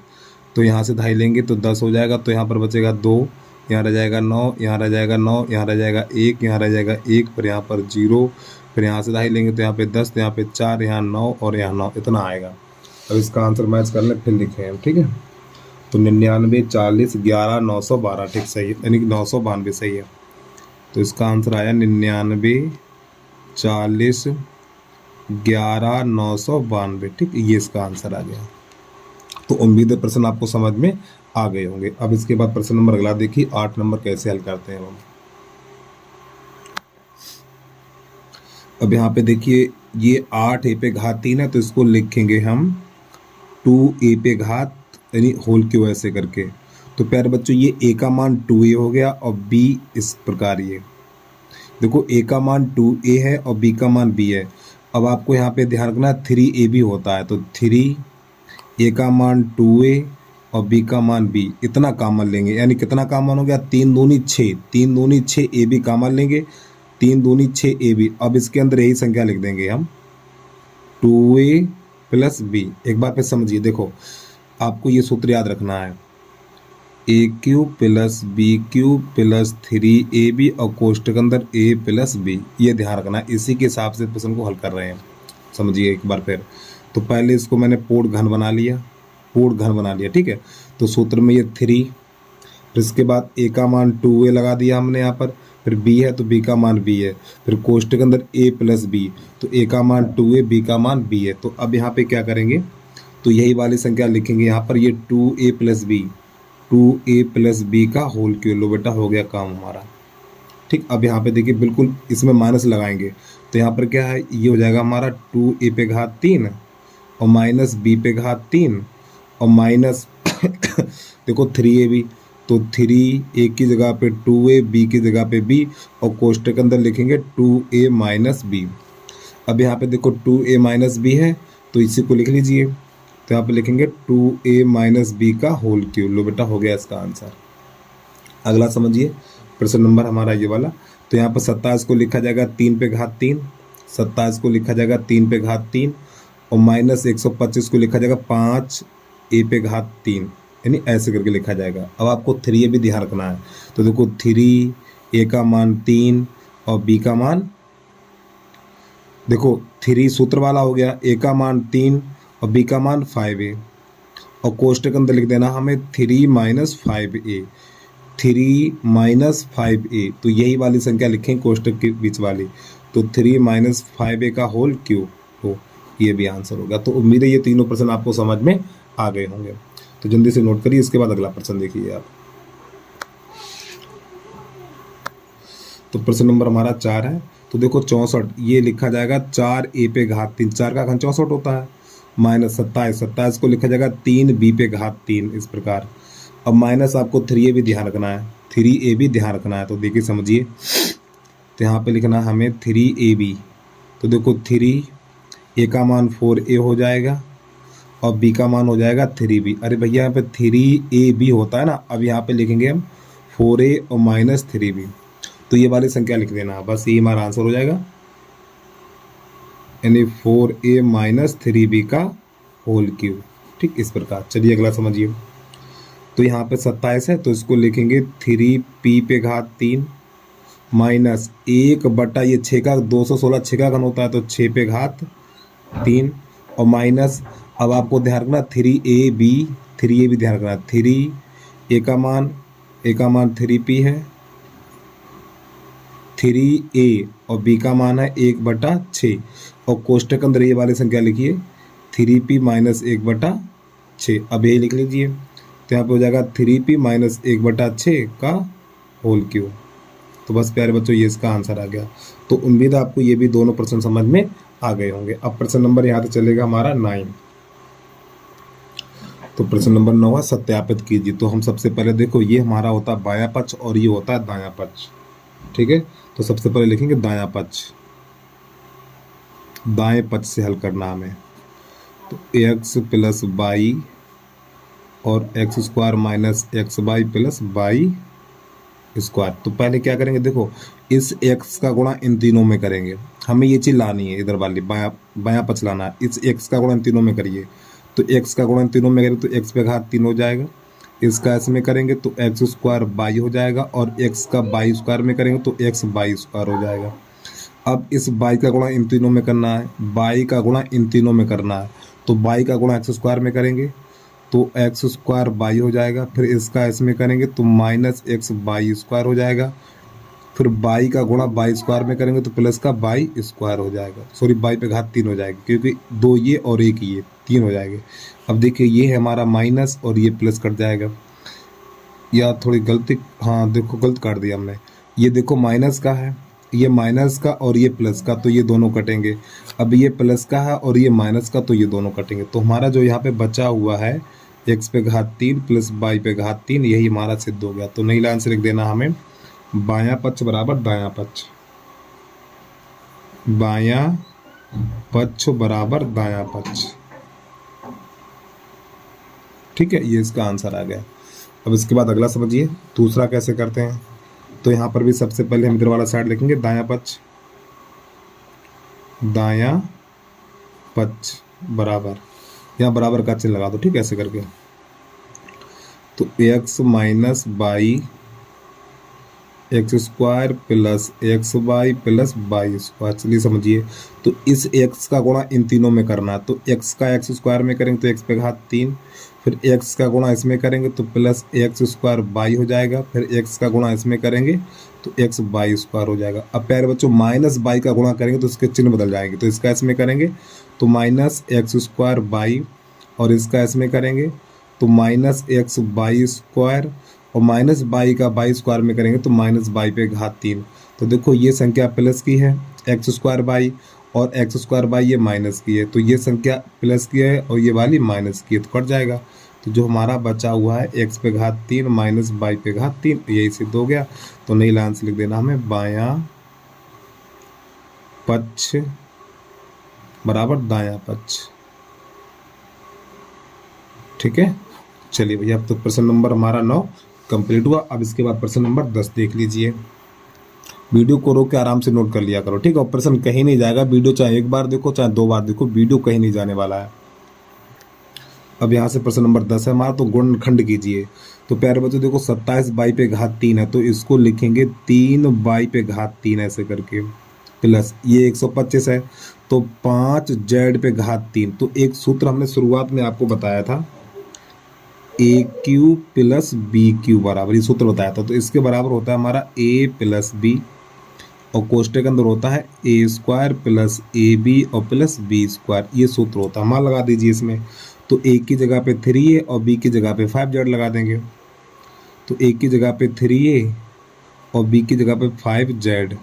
तो यहाँ से ढाई लेंगे तो 10 हो जाएगा, तो यहाँ पर बचेगा 2, यहाँ रह जाएगा 9, यहाँ रह जाएगा 9, यहाँ रह जाएगा 1, यहाँ रह जाएगा 1, फिर यहाँ पर 0, फिर यहाँ से ढाई लेंगे तो यहाँ पे 10, तो यहाँ पे 4, यहाँ 9 और यहाँ 9, इतना आएगा। अब इसका आंसर मैच कर लें, फिर लिखे हम, ठीक है। तो 99 40 11 912, ठीक सही है, यानी कि 992 सही है। तो इसका आंसर आया 99 40 11 992, ठीक, ये इसका आंसर आ गया। तो उम्मीद है प्रश्न आपको समझ में आ गए होंगे। अब इसके बाद प्रश्न नंबर अगला देखिए, 8 नंबर कैसे हल करते हैं हम। अब यहाँ पे देखिए, ये 8 ए पे घात 3 है, तो इसको लिखेंगे हम 2 ए पे घात, यानी होल क्यू ऐसे करके। तो प्यारे बच्चों, ये ए का मान 2a हो गया, और b इस प्रकार, ये देखो a का मान 2a है और b का मान b है। अब आपको यहाँ पे ध्यान रखना 3ab होता है, तो 3a का मान 2a और b का मान b, इतना कॉमन लेंगे, यानी कितना कॉमन हो गया? 3 दूनी 6, 3 दूनी 6, ab कॉमन लेंगे, 3 दूनी 6 ab। अब इसके अंदर यही संख्या लिख देंगे हम, 2a प्लस b। एक बार फिर समझिए, देखो आपको ये सूत्र याद रखना है, A cube plus B cube plus 3ab और कोष्टक अंदर a प्लस b, ये ध्यान रखना है। इसी के हिसाब से प्रश्न को हल कर रहे हैं, समझिए एक बार फिर। तो पहले इसको मैंने पूर्ण घन बना लिया, पूर्ण घन बना लिया, ठीक है। तो सूत्र में ये 3, फिर इसके बाद a का मान 2a लगा दिया हमने यहाँ पर, फिर b है तो b का मान b है, फिर कोष्टक अंदर a प्लस b, तो a का मान 2a, b का मान b है। तो अब यहाँ पे क्या करेंगे, तो यही वाली संख्या लिखेंगे यहाँ पर, ये 2a plus b, 2a plus b का होल क्यूब। लो बेटा, हो गया काम हमारा, ठीक। अब यहाँ पे देखिए, बिल्कुल इसमें माइनस लगाएंगे, तो यहाँ पर क्या है, ये हो जाएगा हमारा 2a पे घात 3 और माइनस b पे घात 3 और माइनस देखो 3ab, तो 3a की जगह पे 2a, b की जगह पे b, और कोष्टक के अंदर लिखेंगे 2a माइनस b। अब यहाँ पे देखो 2a माइनस b है, तो इसी को लिख लीजिए, तो यहाँ पे लिखेंगे 2a माइनस b का होल क्यूब। लो बेटा, हो गया इसका आंसर। अगला समझिए, प्रश्न नंबर हमारा ये वाला। तो यहाँ पर 27 को लिखा जाएगा 3 पे घात 3, 27 को लिखा जाएगा 3 पे घात 3, और माइनस 125 को लिखा जाएगा 5a पे घात 3, यानी ऐसे करके लिखा जाएगा। अब आपको 3a भी ध्यान रखना है, तो देखो 3a का मान 3 और b का मान, देखो 3 सूत्र वाला हो गया, a का मान 3 और b का मान 5a, और कोष्टक के अंदर लिख देना हमें 3 माइनस 5a, 3 माइनस 5a, तो यही वाली संख्या लिखें कोष्टक के बीच वाली, तो 3 माइनस 5a का होल क्यूब, तो ये भी आंसर होगा। तो उम्मीद है ये तीनों प्रश्न आपको समझ में आ गए होंगे, तो जल्दी से नोट करिए। इसके बाद अगला प्रश्न देखिए आप। तो प्रश्न नंबर हमारा 4 है, तो देखो 64, ये लिखा जाएगा 4a पे घात 3, 4 का घन 64 होता है, माइनस 27 को लिखा जाएगा 3b पे घात 3, इस प्रकार। अब माइनस आपको 3a भी ध्यान रखना है, 3a भी ध्यान रखना है, तो देखिए समझिए, तो यहाँ पे लिखना है हमें 3ab, तो देखो 3a का मान 4a हो जाएगा और b का मान हो जाएगा 3b। अरे भैया, यहाँ पे 3ab होता है ना, अब यहाँ पे लिखेंगे हम 4a और माइनस 3b, तो ये वाली संख्या लिख देना, बस ये हमारा आंसर हो जाएगा, यानी 4a माइनस 3b का होल क्यूब, ठीक, इस प्रकार। चलिए अगला समझिए। तो यहाँ पे 27 है, तो इसको लिखेंगे 3p पे घात 3 माइनस 1 बटा ये 6 का 216 6 का घन होता है, तो 6 पे घात 3 और माइनस, अब आपको ध्यान रखना 3a ध्यान रखना, 3a का मान 3p है, 3a और b का मान है 1/6, और कोष्टक के अंदर ये वाली संख्या लिखिए 3p माइनस 1/6। अब यही लिख लीजिए, तो यहाँ पे हो जाएगा 3p माइनस 1/6 का होल क्यूब। तो बस प्यारे बच्चों, ये इसका आंसर आ गया। तो उम्मीद है आपको ये भी दोनों प्रश्न समझ में आ गए होंगे। अब प्रश्न नंबर यहाँ से चलेगा हमारा 9। तो प्रश्न नंबर 9 है सत्यापित कीजिए। तो हम सबसे पहले देखो ये हमारा होता है बायां पक्ष और ये होता है दायां पक्ष, ठीक है। तो सबसे पहले लिखेंगे दायां पक्ष, दाएं पक्ष से हल करना हमें। तो एक्स प्लस वाई और x square minus x y plus Y square. तो पहले क्या करेंगे, देखो इस x का गुणा इन तीनों में करेंगे, हमें ये चीज लानी है, इधर वाली बायां पक्ष लाना है। इस x का गुणा इन तीनों में करिए, तो x का गुणा इन तीनों में करेंगे तो x पे घात 3 हो जाएगा। इसका इसमें करेंगे तो एक्स स्क्वायर बाई हो जाएगा, और x का बाई स्क्वायर में करेंगे तो एक्स बाई स्क्वायर हो जाएगा। अब इस बाई का गुणा इन तीनों में करना है, बाई का गुणा इन तीनों में करना है, तो बाई का गुणा एक्स स्क्वायर में करेंगे तो एक्स स्क्वायर बाई हो जाएगा। फिर इसका इसमें करेंगे तो माइनस एक्स बाई स्क्वायर हो जाएगा। फिर बाई का गुणा बाई स्क्वायर में करेंगे तो प्लस का बाई स्क्वायर हो जाएगा, सॉरी बाई पे घात 3 हो जाएगा, क्योंकि 2 ये और 1 ये 3 हो जाएंगे। अब देखिए ये है हमारा माइनस और ये प्लस कट जाएगा, या थोड़ी गलती, हाँ देखो गलत काट दिया हमने। ये देखो माइनस का है, ये माइनस का और ये प्लस का, तो ये दोनों कटेंगे। अब ये प्लस का है और ये माइनस का, तो ये दोनों कटेंगे। तो हमारा जो यहाँ पे बचा हुआ है एक्स पे घात 3 प्लस बाई पे घात 3, यही हमारा सिद्ध हो गया। तो नई लाइन से लिख देना हमें बायां पक्ष बराबर दायां पक्ष, बायां पक्ष बराबर दायां पक्ष, ठीक है। ये इसका आंसर आ गया। अब इसके बाद अगला समझिए दूसरा कैसे करते हैं। तो यहाँ पर भी सबसे पहले हम इधर वाला साइड लिखेंगे दायां पक्ष, दायां पक्ष बराबर, यहाँ बराबर का चिन्ह लगा दो, ठीक है, ऐसे करके। तो x minus y x square plus x y plus Y square, चलिए समझिए। तो इस x का गुणा इन तीनों में करना है, तो x का एक्स स्क्वायर में करेंगे तो x पे घात 3, फिर x का गुणा इसमें करेंगे तो प्लस एक्स स्क्वायर बाई हो जाएगा, फिर x का गुणा इसमें करेंगे तो एक्स बाई स्क्वायर हो जाएगा। अब प्यारे बच्चों माइनस बाई का गुणा करेंगे तो इसके चिन्ह बदल जाएंगे, तो इसका इसमें करेंगे तो माइनस एक्स स्क्वायर बाई, और इसका इसमें करेंगे तो माइनस एक्स बाई स्क्वायर, और माइनस बाई का बाई स्क्वायर में करेंगे तो माइनस बाई पे घात 3। तो देखो ये संख्या प्लस की है एक्स स्क्वायर बाई, और एक्स स्क्वायर बाई ये माइनस की है, तो ये संख्या प्लस की है और ये वाली माइनस की है, तो कट जाएगा। तो जो हमारा बचा हुआ है एक्स पे घात 3 माइनस बाई पे घात 3, यही सिद्ध हो गया। तो नई लाइन से लिख देना हमें बायां पक्ष बराबर दायां पक्ष, ठीक है। चलिए भैया अब तो प्रश्न नंबर हमारा 9 कंप्लीट हुआ। अब इसके बाद प्रश्न नंबर 10 देख लीजिए। वीडियो को रोक के आराम से नोट कर लिया करो, ठीक है। प्रश्न कहीं नहीं जाएगा, वीडियो चाहे एक बार देखो चाहे 2 बार देखो, वीडियो कहीं नहीं जाने वाला है। अब यहाँ से प्रश्न नंबर 10 है हमारा, तो गुणनखंड कीजिए। तो प्यारे बच्चों देखो 27 बाई पे घात 3 है, तो इसको लिखेंगे 3 बाई पे घात 3 ऐसे करके, प्लस ये 125 है तो 5 जेड पे घात 3। तो एक सूत्र हमने शुरुआत में आपको बताया था, ए क्यू प्लस बी क्यू बराबर, ये सूत्र बताया था। तो इसके बराबर होता है हमारा ए प्लस बी, और कोष्टक के अंदर होता है A square plus A B और प्लस बी स्क्वायर, ये सूत्र होता है। हमारा लगा दीजिए इसमें, तो ए की जगह पे 3a और बी की जगह पे 5z लगा देंगे। तो ए की जगह पे 3a और बी की जगह पे 5z,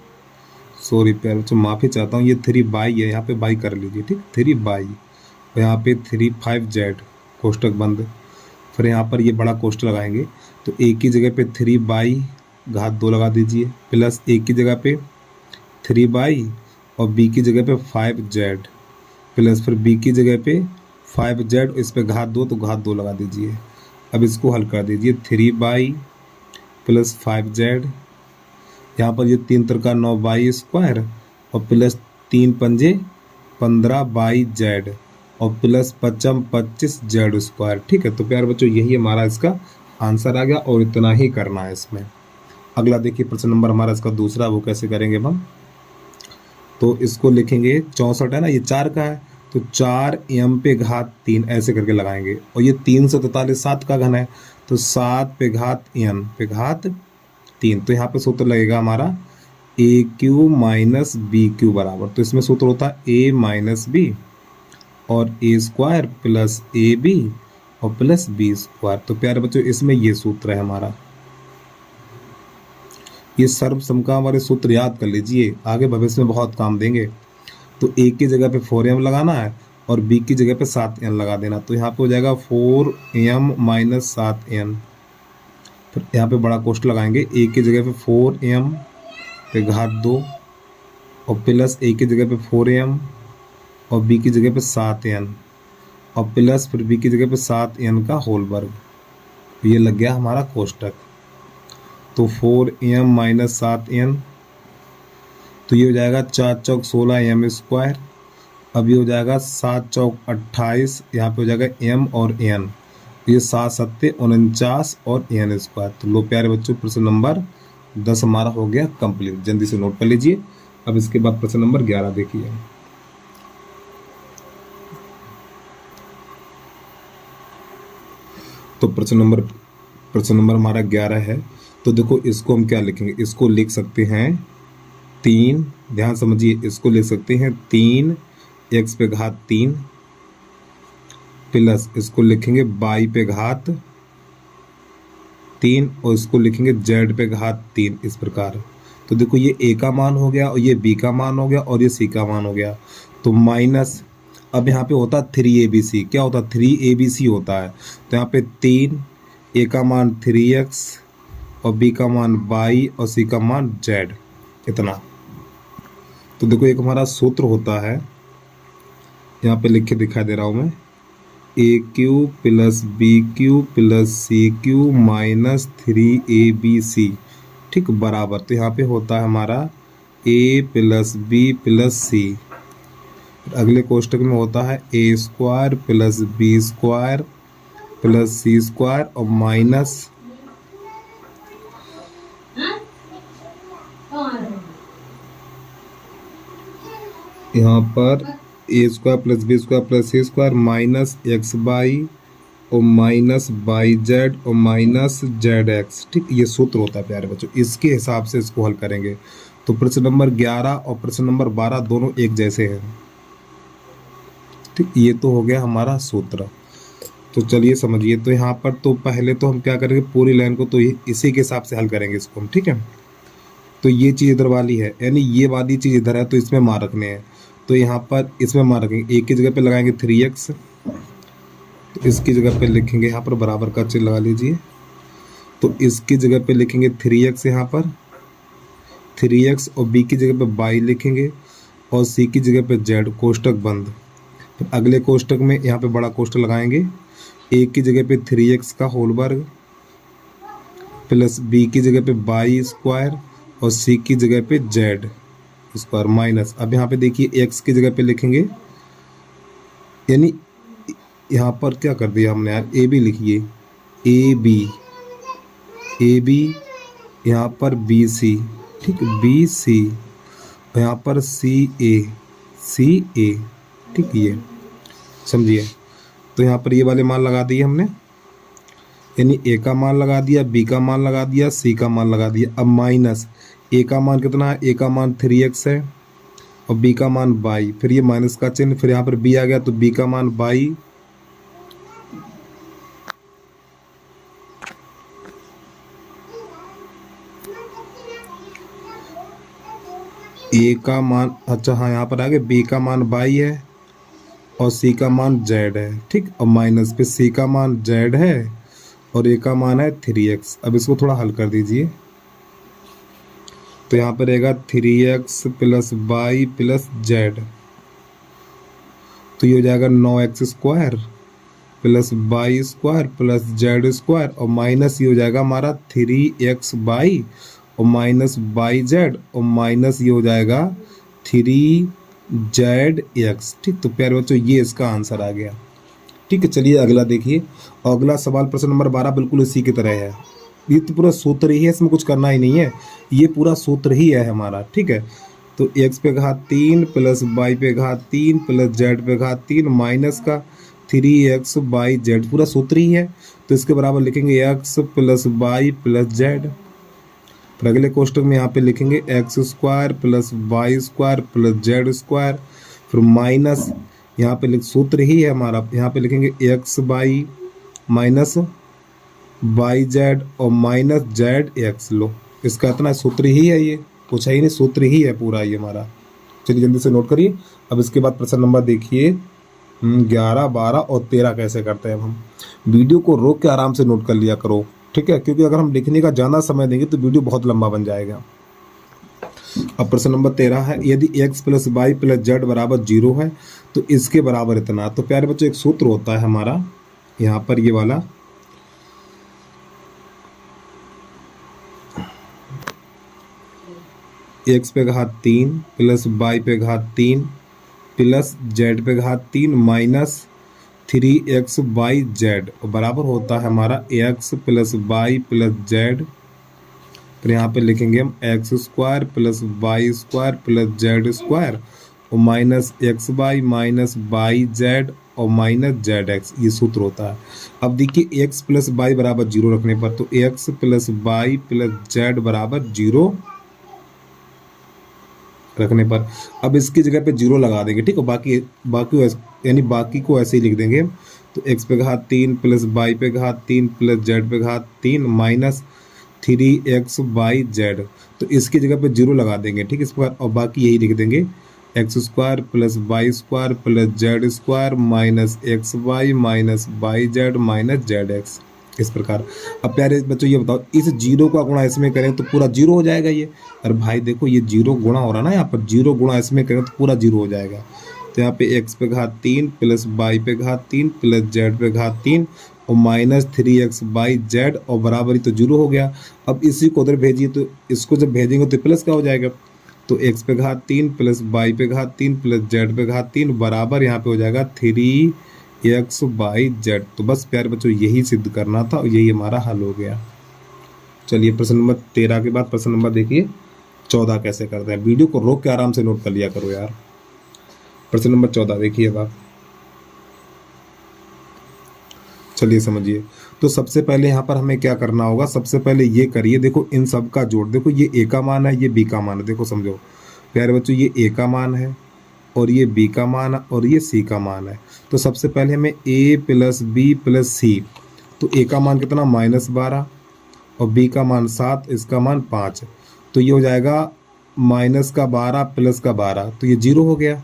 सॉरी प्यार बच्चों माफ़ी चाहता हूँ, ये 3 बाई है, यहाँ पे बाई कर लीजिए, ठीक, 3 बाई, और यहाँ पे 3 5z, कोष्टक बंद। फिर यहाँ पर ये बड़ा कोष्टक लगाएंगे, तो ए की जगह पे 3 बाई घात 2 लगा दीजिए, प्लस ए की जगह पे 3 बाई और बी की जगह पे 5z, प्लस फिर बी की जगह पे 5z, इस पे घात 2 तो घात 2 लगा दीजिए। अब इसको हल कर दीजिए, 3 बाई प्लस 5z, यहाँ पर ये 3 त्रिका 9 बाई स्क्वायर, और प्लस 3 पंजे 15 बाई जेड, और प्लस 55 25 जेड स्क्वायर, ठीक है। तो प्यारे बच्चों यही हमारा इसका आंसर आ गया, और इतना ही करना है इसमें। अगला देखिए प्रश्न नंबर हमारा इसका दूसरा, वो कैसे करेंगे हम। तो इसको लिखेंगे 64 है ना, ये 4 का है, तो 4 m पे घात 3 ऐसे करके लगाएंगे, और ये 343 7 का घन है, तो 7 पे घात n पे घात 3। तो यहाँ पे सूत्र लगेगा हमारा ए क्यू माइनस बी क्यू बराबर, तो इसमें सूत्र होता है ए माइनस बी और ए स्क्वायर प्लस ए बी और प्लस बी स्क्वायर। तो प्यारे बच्चों इसमें ये सूत्र है हमारा, ये सर्व समका वाले सूत्र याद कर लीजिए, आगे भविष्य में बहुत काम देंगे। तो ए की जगह पे 4m लगाना है, और बी की जगह पे 7n लगा देना। तो यहाँ पे हो जाएगा 4m माइनस 7n। फिर यहाँ पे बड़ा कोष्ठ लगाएंगे, ए की जगह पे 4m पे घात 2 और प्लस ए की जगह पे 4m और बी की जगह पे 7n और प्लस फिर बी की जगह पे 7n का होल वर्ग। ये लग गया हमारा कोष्ठक। तो 4m माइनस 7n, तो ये हो जाएगा 4 चौक 16 m स्क्वायर। अब ये हो जाएगा 7 चौक 28, यहाँ पे हो जाएगा m और n, ये 7 सत्ते 49 और n स्क्वायर। तो लो प्यारे बच्चों, प्रश्न नंबर 10 हमारा हो गया कंप्लीट। जल्दी से नोट कर लीजिए। अब इसके बाद प्रश्न नंबर 11 देखिए। तो प्रश्न नंबर हमारा 11 है। तो देखो इसको हम क्या लिखेंगे, इसको लिख सकते हैं 3, ध्यान समझिए, इसको लिख सकते हैं 3x पे घात 3 प्लस इसको लिखेंगे y पे घात 3 और इसको लिखेंगे z पे घात 3, इस प्रकार। तो देखो ये a का मान हो गया और ये b का मान हो गया और ये c का मान हो गया। तो माइनस, अब यहाँ पे होता 3abc, क्या होता 3abc होता है। तो यहाँ पे 3, a का मान 3x और b का मान y और c का मान z, इतना। तो देखो एक हमारा सूत्र होता है, यहाँ पे लिख के दिखा दे रहा हूँ मैं, AQ plus BQ plus CQ minus 3ABC, ठीक, बराबर। तो यहाँ पे होता है हमारा A plus B plus C। अगले कोष्टक में होता है a square plus b square plus c square और माइनस यहाँ पर a square plus b square plus c square minus x by और माइनस बाई जेड और माइनस जेड एक्स, ठीक। ये सूत्र होता है प्यारे बच्चों, इसके हिसाब से इसको हल करेंगे। तो प्रश्न नंबर 11 और प्रश्न नंबर 12 दोनों एक जैसे हैं, ठीक। ये तो हो गया हमारा सूत्र। तो चलिए समझिए। तो यहाँ पर तो पहले तो हम क्या करेंगे, पूरी लाइन को तो इसी के हिसाब से हल करेंगे इसको हम, ठीक है। तो ये चीज़ इधर वाली है, यानी ये वाली चीज़ इधर है, तो इसमें मान रखने हैं। तो यहाँ पर इसमें मान रखेंगे, एक की जगह पे लगाएंगे 3x, तो इसकी जगह पे लिखेंगे यहाँ पर बराबर का चिन्ह लगा लीजिए। तो इसकी जगह पे लिखेंगे 3x, यहाँ पर 3x और b की जगह पे y लिखेंगे और c की जगह पे z, कोष्टक बंद। तो अगले कोष्टक में यहाँ पे बड़ा कोष्टक लगाएंगे, a की जगह पे 3x का होल वर्ग प्लस b की जगह पे y स्क्वायर और c की जगह पे z स्क्वायर माइनस। अब यहाँ पे देखिए x की जगह पे लिखेंगे, यानी यहाँ पर क्या कर दिया हमने यार, ए बी लिखिए, ए बी यहाँ पर बी सी, ठीक, बी सी यहाँ पर सी ए, ठीक, ये समझिए। तो यहाँ पर ये वाले मान लगा दिए हमने, यानी ए का मान लगा दिया, बी का मान लगा दिया, सी का मान लगा दिया। अब माइनस ए का मान कितना है, ए का मान 3x है और बी का मान y, फिर ये माइनस का चिन्ह, फिर यहाँ पर b आ गया तो b का मान y, ए का मान, अच्छा हाँ यहाँ पर आ गया, बी का मान y है और सी का मान z है, ठीक, और माइनस पे सी का मान z है और ए का मान है 3x। अब इसको थोड़ा हल कर दीजिए। तो यहाँ पर रहेगा 3x plus y plus z, तो ये हो जाएगा 9x square plus y square plus z square और माइनस ये हो जाएगा हमारा 3xy और माइनस yz और माइनस ये हो जाएगा 3zx, ठीक। तो प्यारे बच्चों ये इसका आंसर आ गया, ठीक है। चलिए अगला देखिए। अगला सवाल प्रश्न नंबर 12 बिल्कुल इसी की तरह है। ये तो पूरा सूत्र ही है, इसमें कुछ करना ही नहीं है, ये पूरा सूत्र ही है हमारा, ठीक है। तो x पे घात 3 प्लस y पे घात 3 प्लस z पे घात 3 माइनस का 3xyz, पूरा सूत्र ही है। तो इसके बराबर लिखेंगे x plus y plus z। फिर अगले कोष्टक में यहाँ पे लिखेंगे x square plus Y square plus Z square, फिर माइनस यहाँ पे सूत्र ही है हमारा, यहाँ पे लिखेंगे x y minus Y Z और माइनस जेड एक्स। लो इसका इतना सूत्र ही है, ये कुछ है ही नहीं, सूत्र ही है पूरा ये हमारा। चलिए जल्दी से नोट करिए। अब इसके बाद प्रश्न नंबर देखिए 11, 12 और 13 कैसे करते हैं अब हम। वीडियो को रोक के आराम से नोट कर लिया करो, ठीक है, क्योंकि अगर हम लिखने का ज़्यादा समय देंगे तो वीडियो बहुत लंबा बन जाएगा। अब प्रश्न नंबर 13 है, यदि x plus Y plus z बराबर 0 है तो इसके बराबर इतना। तो प्यारे बच्चों एक सूत्र होता है हमारा यहाँ पर ये वाला, x पे घात 3 प्लस y पे घात 3 प्लस z पे घात 3 माइनस 3xyz बराबर होता है हमारा x plus Y plus Z. फिर यहाँ पे लिखेंगे हम X square plus Y square plus Z square और minus x Y minus Y Z और माइनस जेड एक्स, ये सूत्र होता है। अब देखिए एक्स प्लस वाई बराबर 0 रखने पर तो x plus Y plus z बराबर 0 रखने पर अब इसकी जगह पे 0 लगा देंगे, ठीक है। बाकी बाकी यानी बाकी को ऐसे ही लिख देंगे। तो एक्स पे घात 3 प्लस वाई पे घात 3 प्लस जेड पे घात 3 माइनस 3xyz, तो इसकी जगह पे 0 लगा देंगे, ठीक है इस प्रकार। और बाकी यही लिख देंगे x square plus Y square plus Z square minus x Y minus Y z minus Z x, इस प्रकार। अब प्यारे बच्चों ये बताओ, इस 0 का गुणा इसमें करें तो पूरा 0 हो जाएगा ये। अरे भाई देखो ये 0 गुणा हो रहा ना, यहाँ पर 0 गुणा इसमें करें तो पूरा 0 हो जाएगा। तो यहाँ पे एक्स पे घात 3 प्लस वाई पे घात 3 प्लस जेड पे घात 3 और माइनस 3xyz और बराबर ही तो 0 हो गया। अब इसी को उधर भेजिए तो इसको जब भेजेंगे तो प्लस क्या हो जाएगा। तो x पे घात 3 प्लस वाई पे घात 3 प्लस जेड पे घात 3 बराबर यहाँ पे हो जाएगा 3xyz। तो बस प्यारे बच्चों यही सिद्ध करना था और यही हमारा हल हो गया। चलिए प्रश्न नंबर 13 के बाद प्रश्न नंबर देखिए 14 कैसे करते हैं। वीडियो को रोक के आराम से नोट कर लिया करो यार। प्रश्न नंबर 14 देखिए अब, चलिए समझिए। तो सबसे पहले यहाँ पर हमें क्या करना होगा, सबसे पहले ये करिए, देखो इन सब का जोड़, देखो ये a का मान है, ये b का मान है। देखो समझो प्यारे बच्चों, ये a का मान है और ये b का मान है और ये c का मान है। तो सबसे पहले हमें a प्लस बी प्लस सी, तो a का मान कितना -12 और b का मान 7, इसका मान 5, तो ये हो जाएगा -12 प्लस का 12, तो ये 0 हो गया।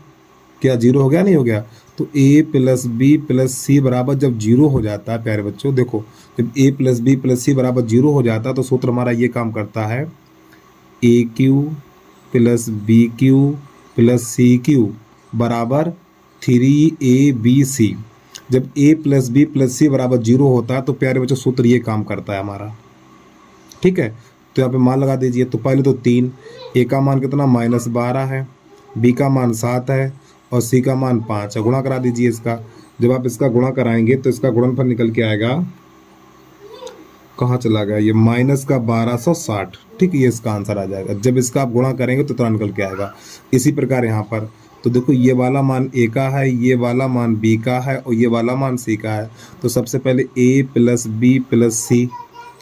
क्या 0 हो गया, नहीं हो गया। तो a प्लस बी प्लस सी बराबर जब 0 हो जाता है प्यारे बच्चों, देखो जब a प्लस बी प्लस सी बराबर 0 हो जाता है तो सूत्र हमारा ये काम करता है AQ plus BQ plus CQ बराबर 3ABC। जब a प्लस बी प्लस सी बराबर 0 होता है तो प्यारे बच्चों सूत्र ये काम करता है हमारा, ठीक है। तो यहाँ पे मान लगा दीजिए। तो पहले तो 3, a का मान कितना -12 है, b का मान 7 है और c का मान 5 है। गुणा करा दीजिए इसका। जब आप इसका गुणा कराएंगे तो इसका गुणनफल निकल के आएगा, कहाँ चला गया ये, -1260, ठीक है, ये इसका आंसर आ जाएगा। जब इसका आप गुणा करेंगे तो इतना निकल के आएगा। इसी प्रकार यहाँ पर तो देखो ये वाला मान a का है, ये वाला मान b का है और ये वाला मान c का है। तो सबसे पहले a plus B plus c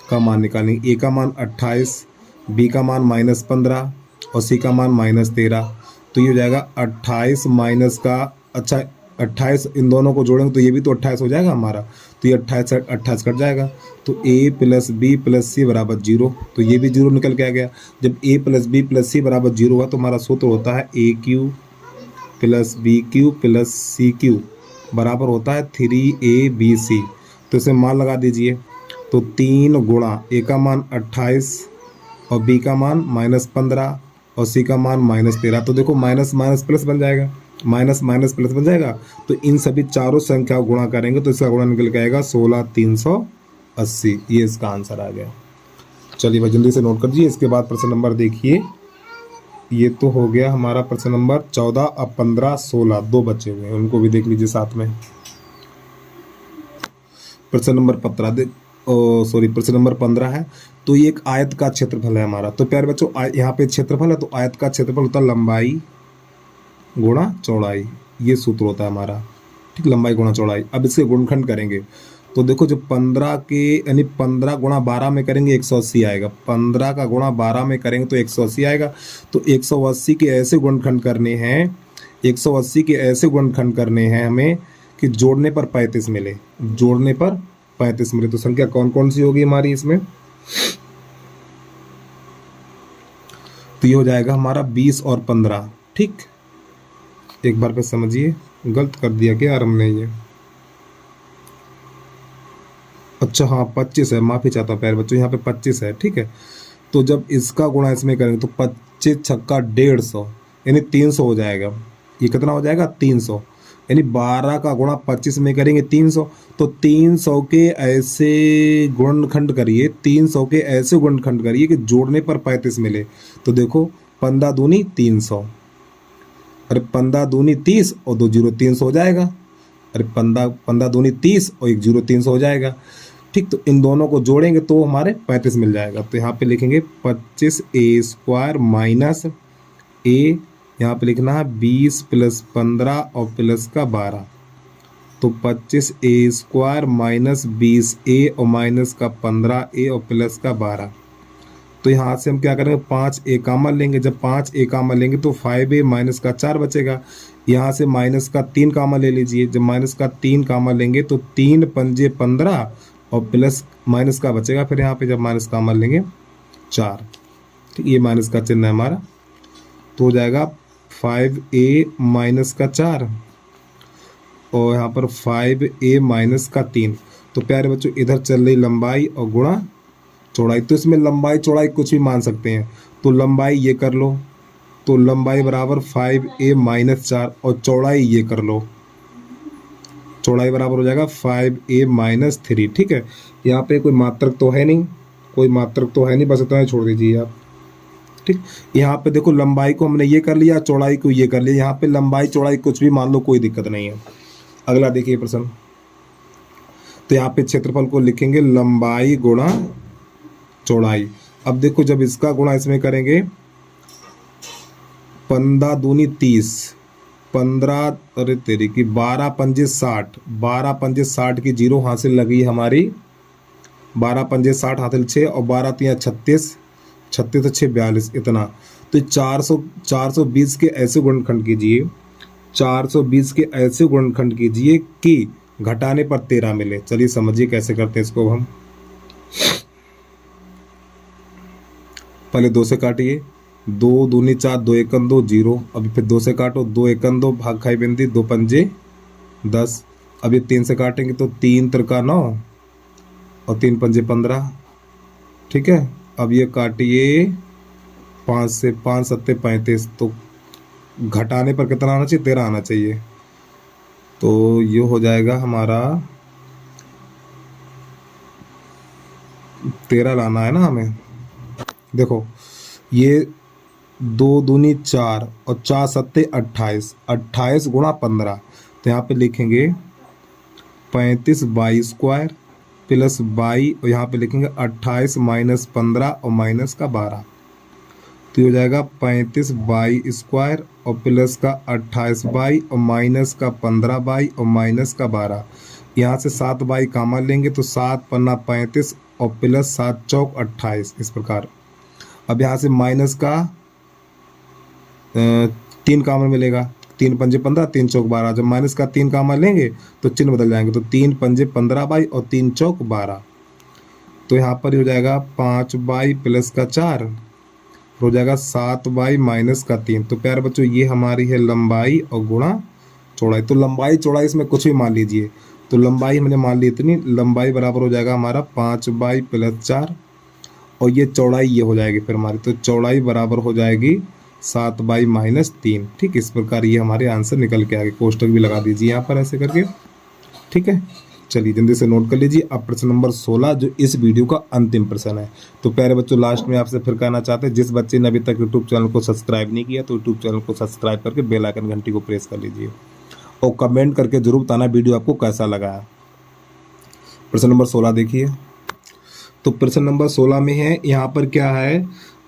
का मान निकालेंगे। a का मान 28, b का मान -15 और c का मान -13, तो ये हो जाएगा 28 माइनस का, अच्छा 28 इन दोनों को जोड़ेंगे तो ये भी तो 28 हो जाएगा हमारा। तो ये 28 कट जाएगा। तो a प्लस बी प्लस सी बराबर 0, तो ये भी 0 निकल के आ गया। जब a प्लस बी प्लस सी बराबर 0 हुआ तो हमारा सूत्र होता है AQ plus BQ plus CQ बराबर होता है 3ABC। तो इसे मान लगा दीजिए। तो 3 गुणा a का मान 28 और b का मान -15 और c का मान -13, तो देखो माइनस माइनस प्लस बन जाएगा, माइनस माइनस प्लस बन जाएगा। तो इन सभी चारों संख्याओं गुणा करेंगे तो इसका गुणा निकल के आएगा 16380, ये इसका आंसर आ गया। चलिए भाई जल्दी से नोट कर दीजिए। इसके बाद प्रश्न नंबर देखिए, ये तो हो गया हमारा प्रश्न नंबर 14। अब 15, 16 दो बचे हुए हैं, उनको भी देख लीजिए साथ में। प्रश्न नंबर 15 प्रश्न नंबर 15 है। तो ये एक आयत का क्षेत्रफल है हमारा। तो प्यारे बच्चों यहाँ पे क्षेत्रफल है, तो आयत का क्षेत्रफल होता है लंबाई गुणा चौड़ाई, ये सूत्र होता है हमारा, ठीक, लंबाई गुणा चौड़ाई। अब इसके गुणनखंड करेंगे तो देखो जब 15 के यानी 15 गुणा 12 में करेंगे 180 आएगा, 15 का गुणा 12 में करेंगे तो 180 आएगा। तो 180 के ऐसे गुणनखंड करने हैं, 180 के ऐसे गुणनखंड करने हैं हमें कि जोड़ने पर 35 मिले, जोड़ने पर 35 मिले। तो संख्या कौन कौन सी होगी हमारी इसमें, तो ये हो जाएगा हमारा 20 और 15, ठीक। एक बार पे समझिए, गलत कर दिया क्या यार हमने ये? अच्छा हाँ 25 है, माफ़ी चाहता हूँ प्यारे बच्चों, यहाँ पे 25 है, ठीक है। तो जब इसका गुणा इसमें करेंगे तो 25 छक्का 150 यानी 300 हो जाएगा। ये कितना हो जाएगा? 300। यानी 12 का गुणा 25 में करेंगे 300। तो 300 के ऐसे गुणनखंड करिए, 300 के ऐसे गुणनखंड करिए कि जोड़ने पर 35 मिले। तो देखो 15 दूनी 300, अरे 15 दूनी 30 और 2 जीरो 300 हो जाएगा। अरे 15 दूनी 30 और 1 जीरो 300 हो जाएगा। ठीक, तो इन दोनों को जोड़ेंगे तो हमारे 35 मिल जाएगा। तो यहाँ पे लिखेंगे 25a² माइनस ए, यहाँ पे लिखना है 20 प्लस 15 और प्लस का 12। तो 25a² माइनस 20a और माइनस का 15a और प्लस का 12। तो यहाँ से हम क्या करेंगे, 5a कॉमन लेंगे। जब 5a कॉमन लेंगे तो 5a माइनस का 4 बचेगा। यहाँ से माइनस का 3 कॉमन ले लीजिए। जब माइनस का 3 कॉमन लेंगे तो 3 पंजे 15 और प्लस माइनस का बचेगा। फिर यहाँ पे जब माइनस कॉमन लेंगे 4, ठीक, ये माइनस का चिन्ह है हमारा। तो हो जाएगा 5a माइनस का 4 और यहाँ पर 5a माइनस का 3। तो प्यारे बच्चों इधर चल रही लंबाई और गुणा चौड़ाई, तो इसमें लंबाई चौड़ाई कुछ भी मान सकते हैं। तो लंबाई ये कर लो, तो लंबाई बराबर 5a माइनस 4 और चौड़ाई ये कर लो, चौड़ाई बराबर हो जाएगा 5a माइनस 3। ठीक है, यहाँ पे कोई मात्रक तो है नहीं, कोई मात्रक तो है नहीं, बस इतना ही छोड़ दीजिए आप। ठीक, यहाँ पे देखो लंबाई को हमने ये कर लिया, चौड़ाई को ये कर लिया। यहाँ पे लंबाई चौड़ाई कुछ भी मान लो, कोई दिक्कत नहीं है। अगला देखिए प्रश्न। तो यहाँ पे क्षेत्रफल को लिखेंगे लंबाई गुणा चौड़ाई। अब देखो जब इसका गुणा इसमें करेंगे 15 दूनी 30, 15 अरे तेरी की 12 पंजे 60, 12 पंजे 60 की जीरो हासिल लगी हमारी, 12 पंजे 60 हासिल 6 और 12 तिया 36, 36 6 42 इतना। तो 420 के ऐसे गुणनखंड कीजिए, 420 के ऐसे गुणनखंड कीजिए कि घटाने पर 13 मिले। चलिए समझिए कैसे करते हैं इसको हम। पहले 2 से काटिए, 2 दूनी 4, 2 एकन 2 जीरो। अभी फिर 2 से काटो, 2 एकन 2 भाग खाई बिंदी 2 पंजे 10। अब ये 3 से काटेंगे तो 3 त्रिका 9 और 3 पंजे 15। ठीक है, अब ये काटिए 5 से, 5 सत्ते 35। तो घटाने पर कितना आना चाहिए? 13 आना चाहिए। तो ये हो जाएगा हमारा 13 लाना है ना हमें। देखो ये 2 दूनी 4 और 4 सत्ते 28, 28 गुणा 15। तो यहाँ पे लिखेंगे 35 बाई स्क्वायर प्लस बाई, और यहाँ पे लिखेंगे 28 माइनस 15 और माइनस का 12। तो ये हो जाएगा 35 बाई स्क्वायर और प्लस का 28 बाई और माइनस का 15 बाई और माइनस का 12। यहाँ से 7 बाई कॉमन लेंगे तो 7 पन्ना 35 और प्लस 7 चौक 28 इस प्रकार। अब यहाँ से माइनस का 3 कॉमन मिलेगा, 3 पंजे 15, 3 चौक 12। जब माइनस का 3 कॉमन लेंगे तो चिन्ह बदल जाएंगे, तो 3 पंजे 15 बाई और 3 चौक 12। तो यहाँ पर हो जाएगा 5 बाई प्लस का 4 हो जाएगा 7 बाई माइनस का 3। तो प्यारे बच्चों ये हमारी है लंबाई और गुणा चौड़ाई। तो लंबाई चौड़ाई इसमें कुछ भी मान लीजिए। तो लंबाई हमने मान ली इतनी, लंबाई बराबर हो जाएगा हमारा 5 बाई प्लस 4 और ये चौड़ाई ये हो जाएगी फिर हमारी। तो चौड़ाई बराबर हो जाएगी 7 बाई माइनस 3। ठीक, इस प्रकार ये हमारे आंसर निकल के आगे। कोष्टक भी लगा दीजिए यहाँ पर ऐसे करके। ठीक है, चलिए जल्दी से नोट कर लीजिए। अब प्रश्न नंबर 16 जो इस वीडियो का अंतिम प्रश्न है। तो प्यारे बच्चों लास्ट में आपसे फिर कहना चाहते हैं, जिस बच्चे ने अभी तक यूट्यूब चैनल को सब्सक्राइब नहीं किया तो यूट्यूब चैनल को सब्सक्राइब करके बेल आइकन घंटी को प्रेस कर लीजिए और कमेंट करके जरूर बताना वीडियो आपको कैसा लगा। प्रश्न नंबर 16 देखिए। तो प्रश्न नंबर 16 में है, यहाँ पर क्या है,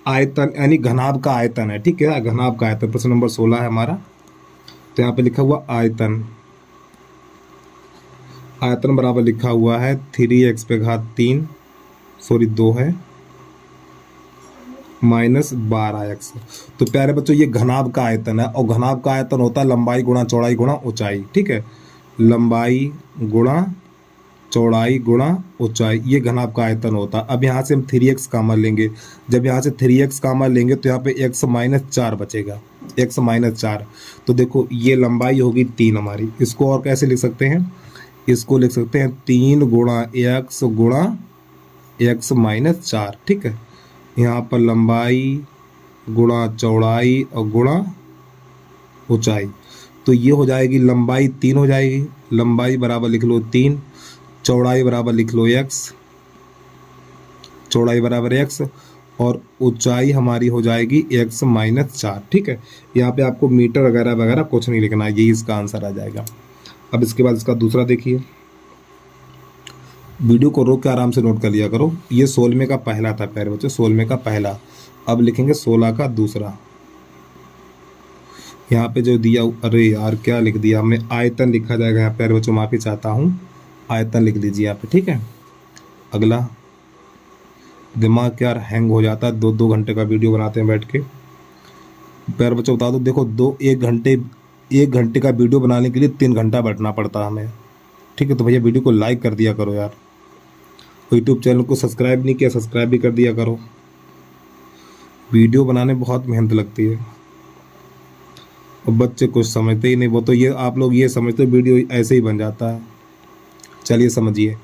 आयतन यानी घनाभ का आयतन है। ठीक है, घनाभ का आयतन प्रश्न नंबर 16 है हमारा। तो यहाँ पे लिखा हुआ आयतन, आयतन बराबर लिखा हुआ है 3x पे घात 3 सॉरी 2 है माइनस 12x। तो प्यारे बच्चों ये घनाभ का आयतन है और घनाभ का आयतन होता है लंबाई गुणा चौड़ाई गुणा ऊंचाई। ठीक है, लंबाई गुणा चौड़ाई गुणा ऊंचाई, ये घनाभ का आयतन होता है। अब यहाँ से हम 3x कॉमन लेंगे, जब यहाँ से 3x कॉमन लेंगे तो यहाँ पे x माइनस 4 बचेगा, x माइनस 4। तो देखो ये लंबाई होगी 3 हमारी। इसको और कैसे लिख सकते हैं, इसको लिख सकते हैं 3 गुणा x माइनस 4, ठीक है। यहाँ पर लंबाई गुणा चौड़ाई और गुणा ऊंचाई, तो ये हो जाएगी लंबाई 3 हो जाएगी, लंबाई बराबर लिख लो 3, चौड़ाई बराबर लिख लो x, चौड़ाई बराबर x, और ऊंचाई हमारी हो जाएगी x माइनस 4, ठीक है। यहाँ पे आपको मीटर वगैरह वगैरह कुछ नहीं लिखना है, यही इसका आंसर आ जाएगा। अब इसके बाद इसका दूसरा देखिए, वीडियो को रोक के आराम से नोट कर लिया करो। ये 16वें का पहला था प्यारे बच्चों, 16वें का पहला। अब लिखेंगे 16 का दूसरा। यहाँ पे जो दिया, अरे यार क्या लिख दिया हमने, आयतन लिखा जाएगा यहाँ प्यारे बच्चों, माफ़ी चाहता हूँ, आयतन लिख लीजिए यहाँ पे, ठीक है। अगला, दिमाग क्या हैंग हो जाता है, 2-2 घंटे का वीडियो बनाते हैं बैठ के। प्यारे बच्चों बता दो, देखो 1 घंटे का वीडियो बनाने के लिए 3 घंटा बैठना पड़ता है हमें, ठीक है। तो भैया वीडियो को लाइक कर दिया करो यार, यूट्यूब चैनल को सब्सक्राइब नहीं किया, सब्सक्राइब भी कर दिया करो। वीडियो बनाने बहुत मेहनत लगती है और बच्चे कुछ समझते ही नहीं, वो तो ये आप लोग ये समझते वीडियो ऐसे ही बन जाता है। चलिए समझिए,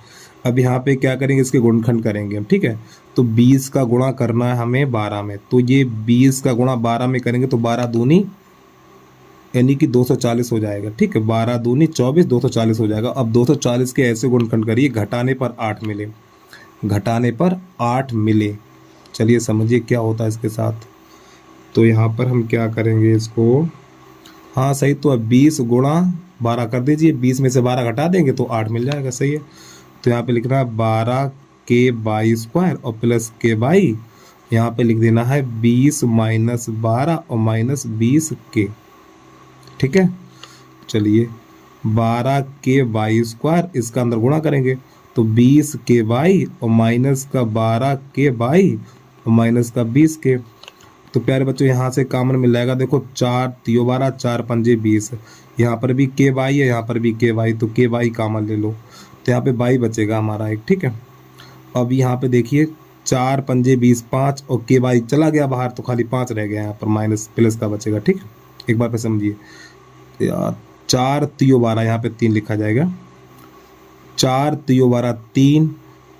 अब यहाँ पे क्या करेंगे, इसके गुणनखंड करेंगे हम, ठीक है। तो 20 का गुणा करना है हमें 12 में, तो ये 20 का गुणा 12 में करेंगे तो 12 दूनी यानी कि 240 हो जाएगा, ठीक है। 12 दूनी 24, 240 हो जाएगा। अब 240 के ऐसे गुणनखंड करिए घटाने पर 8 मिले, घटाने पर 8 मिले। चलिए समझिए क्या होता है इसके साथ। तो यहाँ पर हम क्या करेंगे इसको, हाँ सही, तो अब 20 गुणा 12 कर दीजिए, 20 में से 12 घटा देंगे तो 8 मिल जाएगा, सही है। तो यहाँ पे लिखना है 12 के बाई स्क्वायर और प्लस के बाई, यहाँ पे लिख देना है 20 माइनस 12 और माइनस 20 के, ठीक है। चलिए 12 के बाई स्क्वायर, इसका अंदर गुणा करेंगे तो 20 के बाई और माइनस का 12 के बाई और माइनस का 20 के। तो प्यारे बच्चों यहाँ से कॉमन मिल जाएगा, देखो 4 3 12, 4 5 20, यहाँ पर भी के बाई है, यहाँ पर भी के बाई, तो के बाई कॉमन ले लो, तो यहाँ पे बाई बचेगा हमारा एक, ठीक है। अब यहाँ पे देखिए 4 5 20 5 और के बाई चला गया बाहर, तो खाली 5 रह गया, यहाँ पर माइनस प्लस का बचेगा, ठीक है। एक बार पे समझिए यार, 4 3 12, यहाँ पे 3 लिखा जाएगा, 4 3 12 3,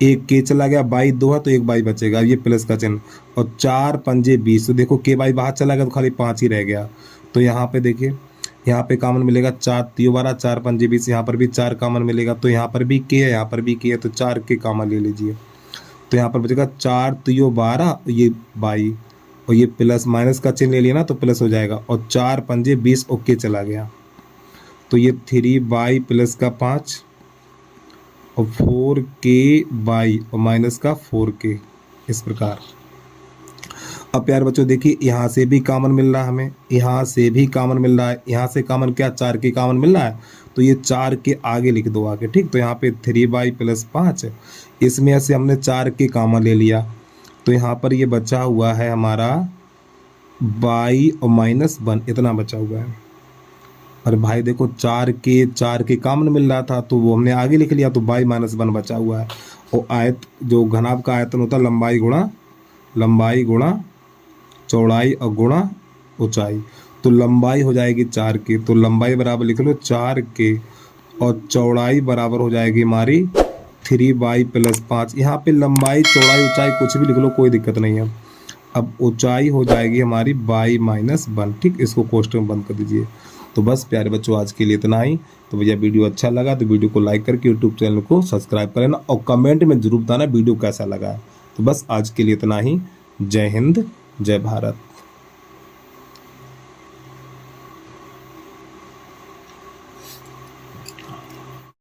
एक के चला गया, बाई 2 है तो एक बाई बचेगा, ये प्लस का चिन्ह, और 4 5 20, तो देखो के बाई बाहर चला गया तो खाली 5 ही रह गया। तो यहाँ पे देखिए, यहाँ पे कॉमन मिलेगा 4 3 12, 4 5 20, यहाँ पर भी 4 कॉमन मिलेगा, तो यहाँ पर भी के है, यहाँ पर भी के है, तो 4 के कॉमन ले लीजिए। तो यहाँ पर बचेगा 4 3 12, ये बाई, और ये प्लस माइनस का चिन्ह ले लिया ना तो प्लस हो जाएगा, और 4 5 20 ओके चला गया, तो ये 3 बाई प्लस का 5 और 4 के बाई और माइनस का 4 के, इस प्रकार। अब प्यारे बच्चों देखिए, यहाँ से भी कॉमन मिल रहा है हमें, यहाँ से भी कॉमन मिल रहा है, यहाँ से कॉमन क्या 4 के कॉमन मिल रहा है, तो ये 4 के आगे लिख दो आगे, ठीक। तो यहाँ पे 3 बाई प्लस 5, इसमें से हमने 4 के कॉमन ले लिया, तो यहाँ पर ये बचा हुआ है हमारा बाई और माइनस 1, इतना बचा हुआ है। और भाई देखो 4 के कॉमन मिल रहा था तो वो हमने आगे लिख लिया, तो बाई माइनस 1 बचा हुआ है। और आयत जो घनाभ का आयतन होता है, लंबाई गुणा चौड़ाई और गुणा ऊंचाई, तो लंबाई हो जाएगी 4 की, तो लंबाई बराबर लिख लो 4 के, और चौड़ाई बराबर हो जाएगी हमारी 3 बाई प्लस 5। यहाँ पे लंबाई चौड़ाई ऊंचाई कुछ भी लिख लो, कोई दिक्कत नहीं है। अब ऊंचाई हो जाएगी हमारी बाई माइनस 1, ठीक। इसको क्वेश्चन में बंद कर दीजिए। तो बस प्यारे बच्चों आज के लिए इतना ही। तो भैया वीडियो अच्छा लगा तो वीडियो को लाइक करके यूट्यूब चैनल को सब्सक्राइब करें ना, और कमेंट में जरूर बताना वीडियो कैसा लगा। तो बस आज के लिए इतना ही। जय हिंद, जय भारत।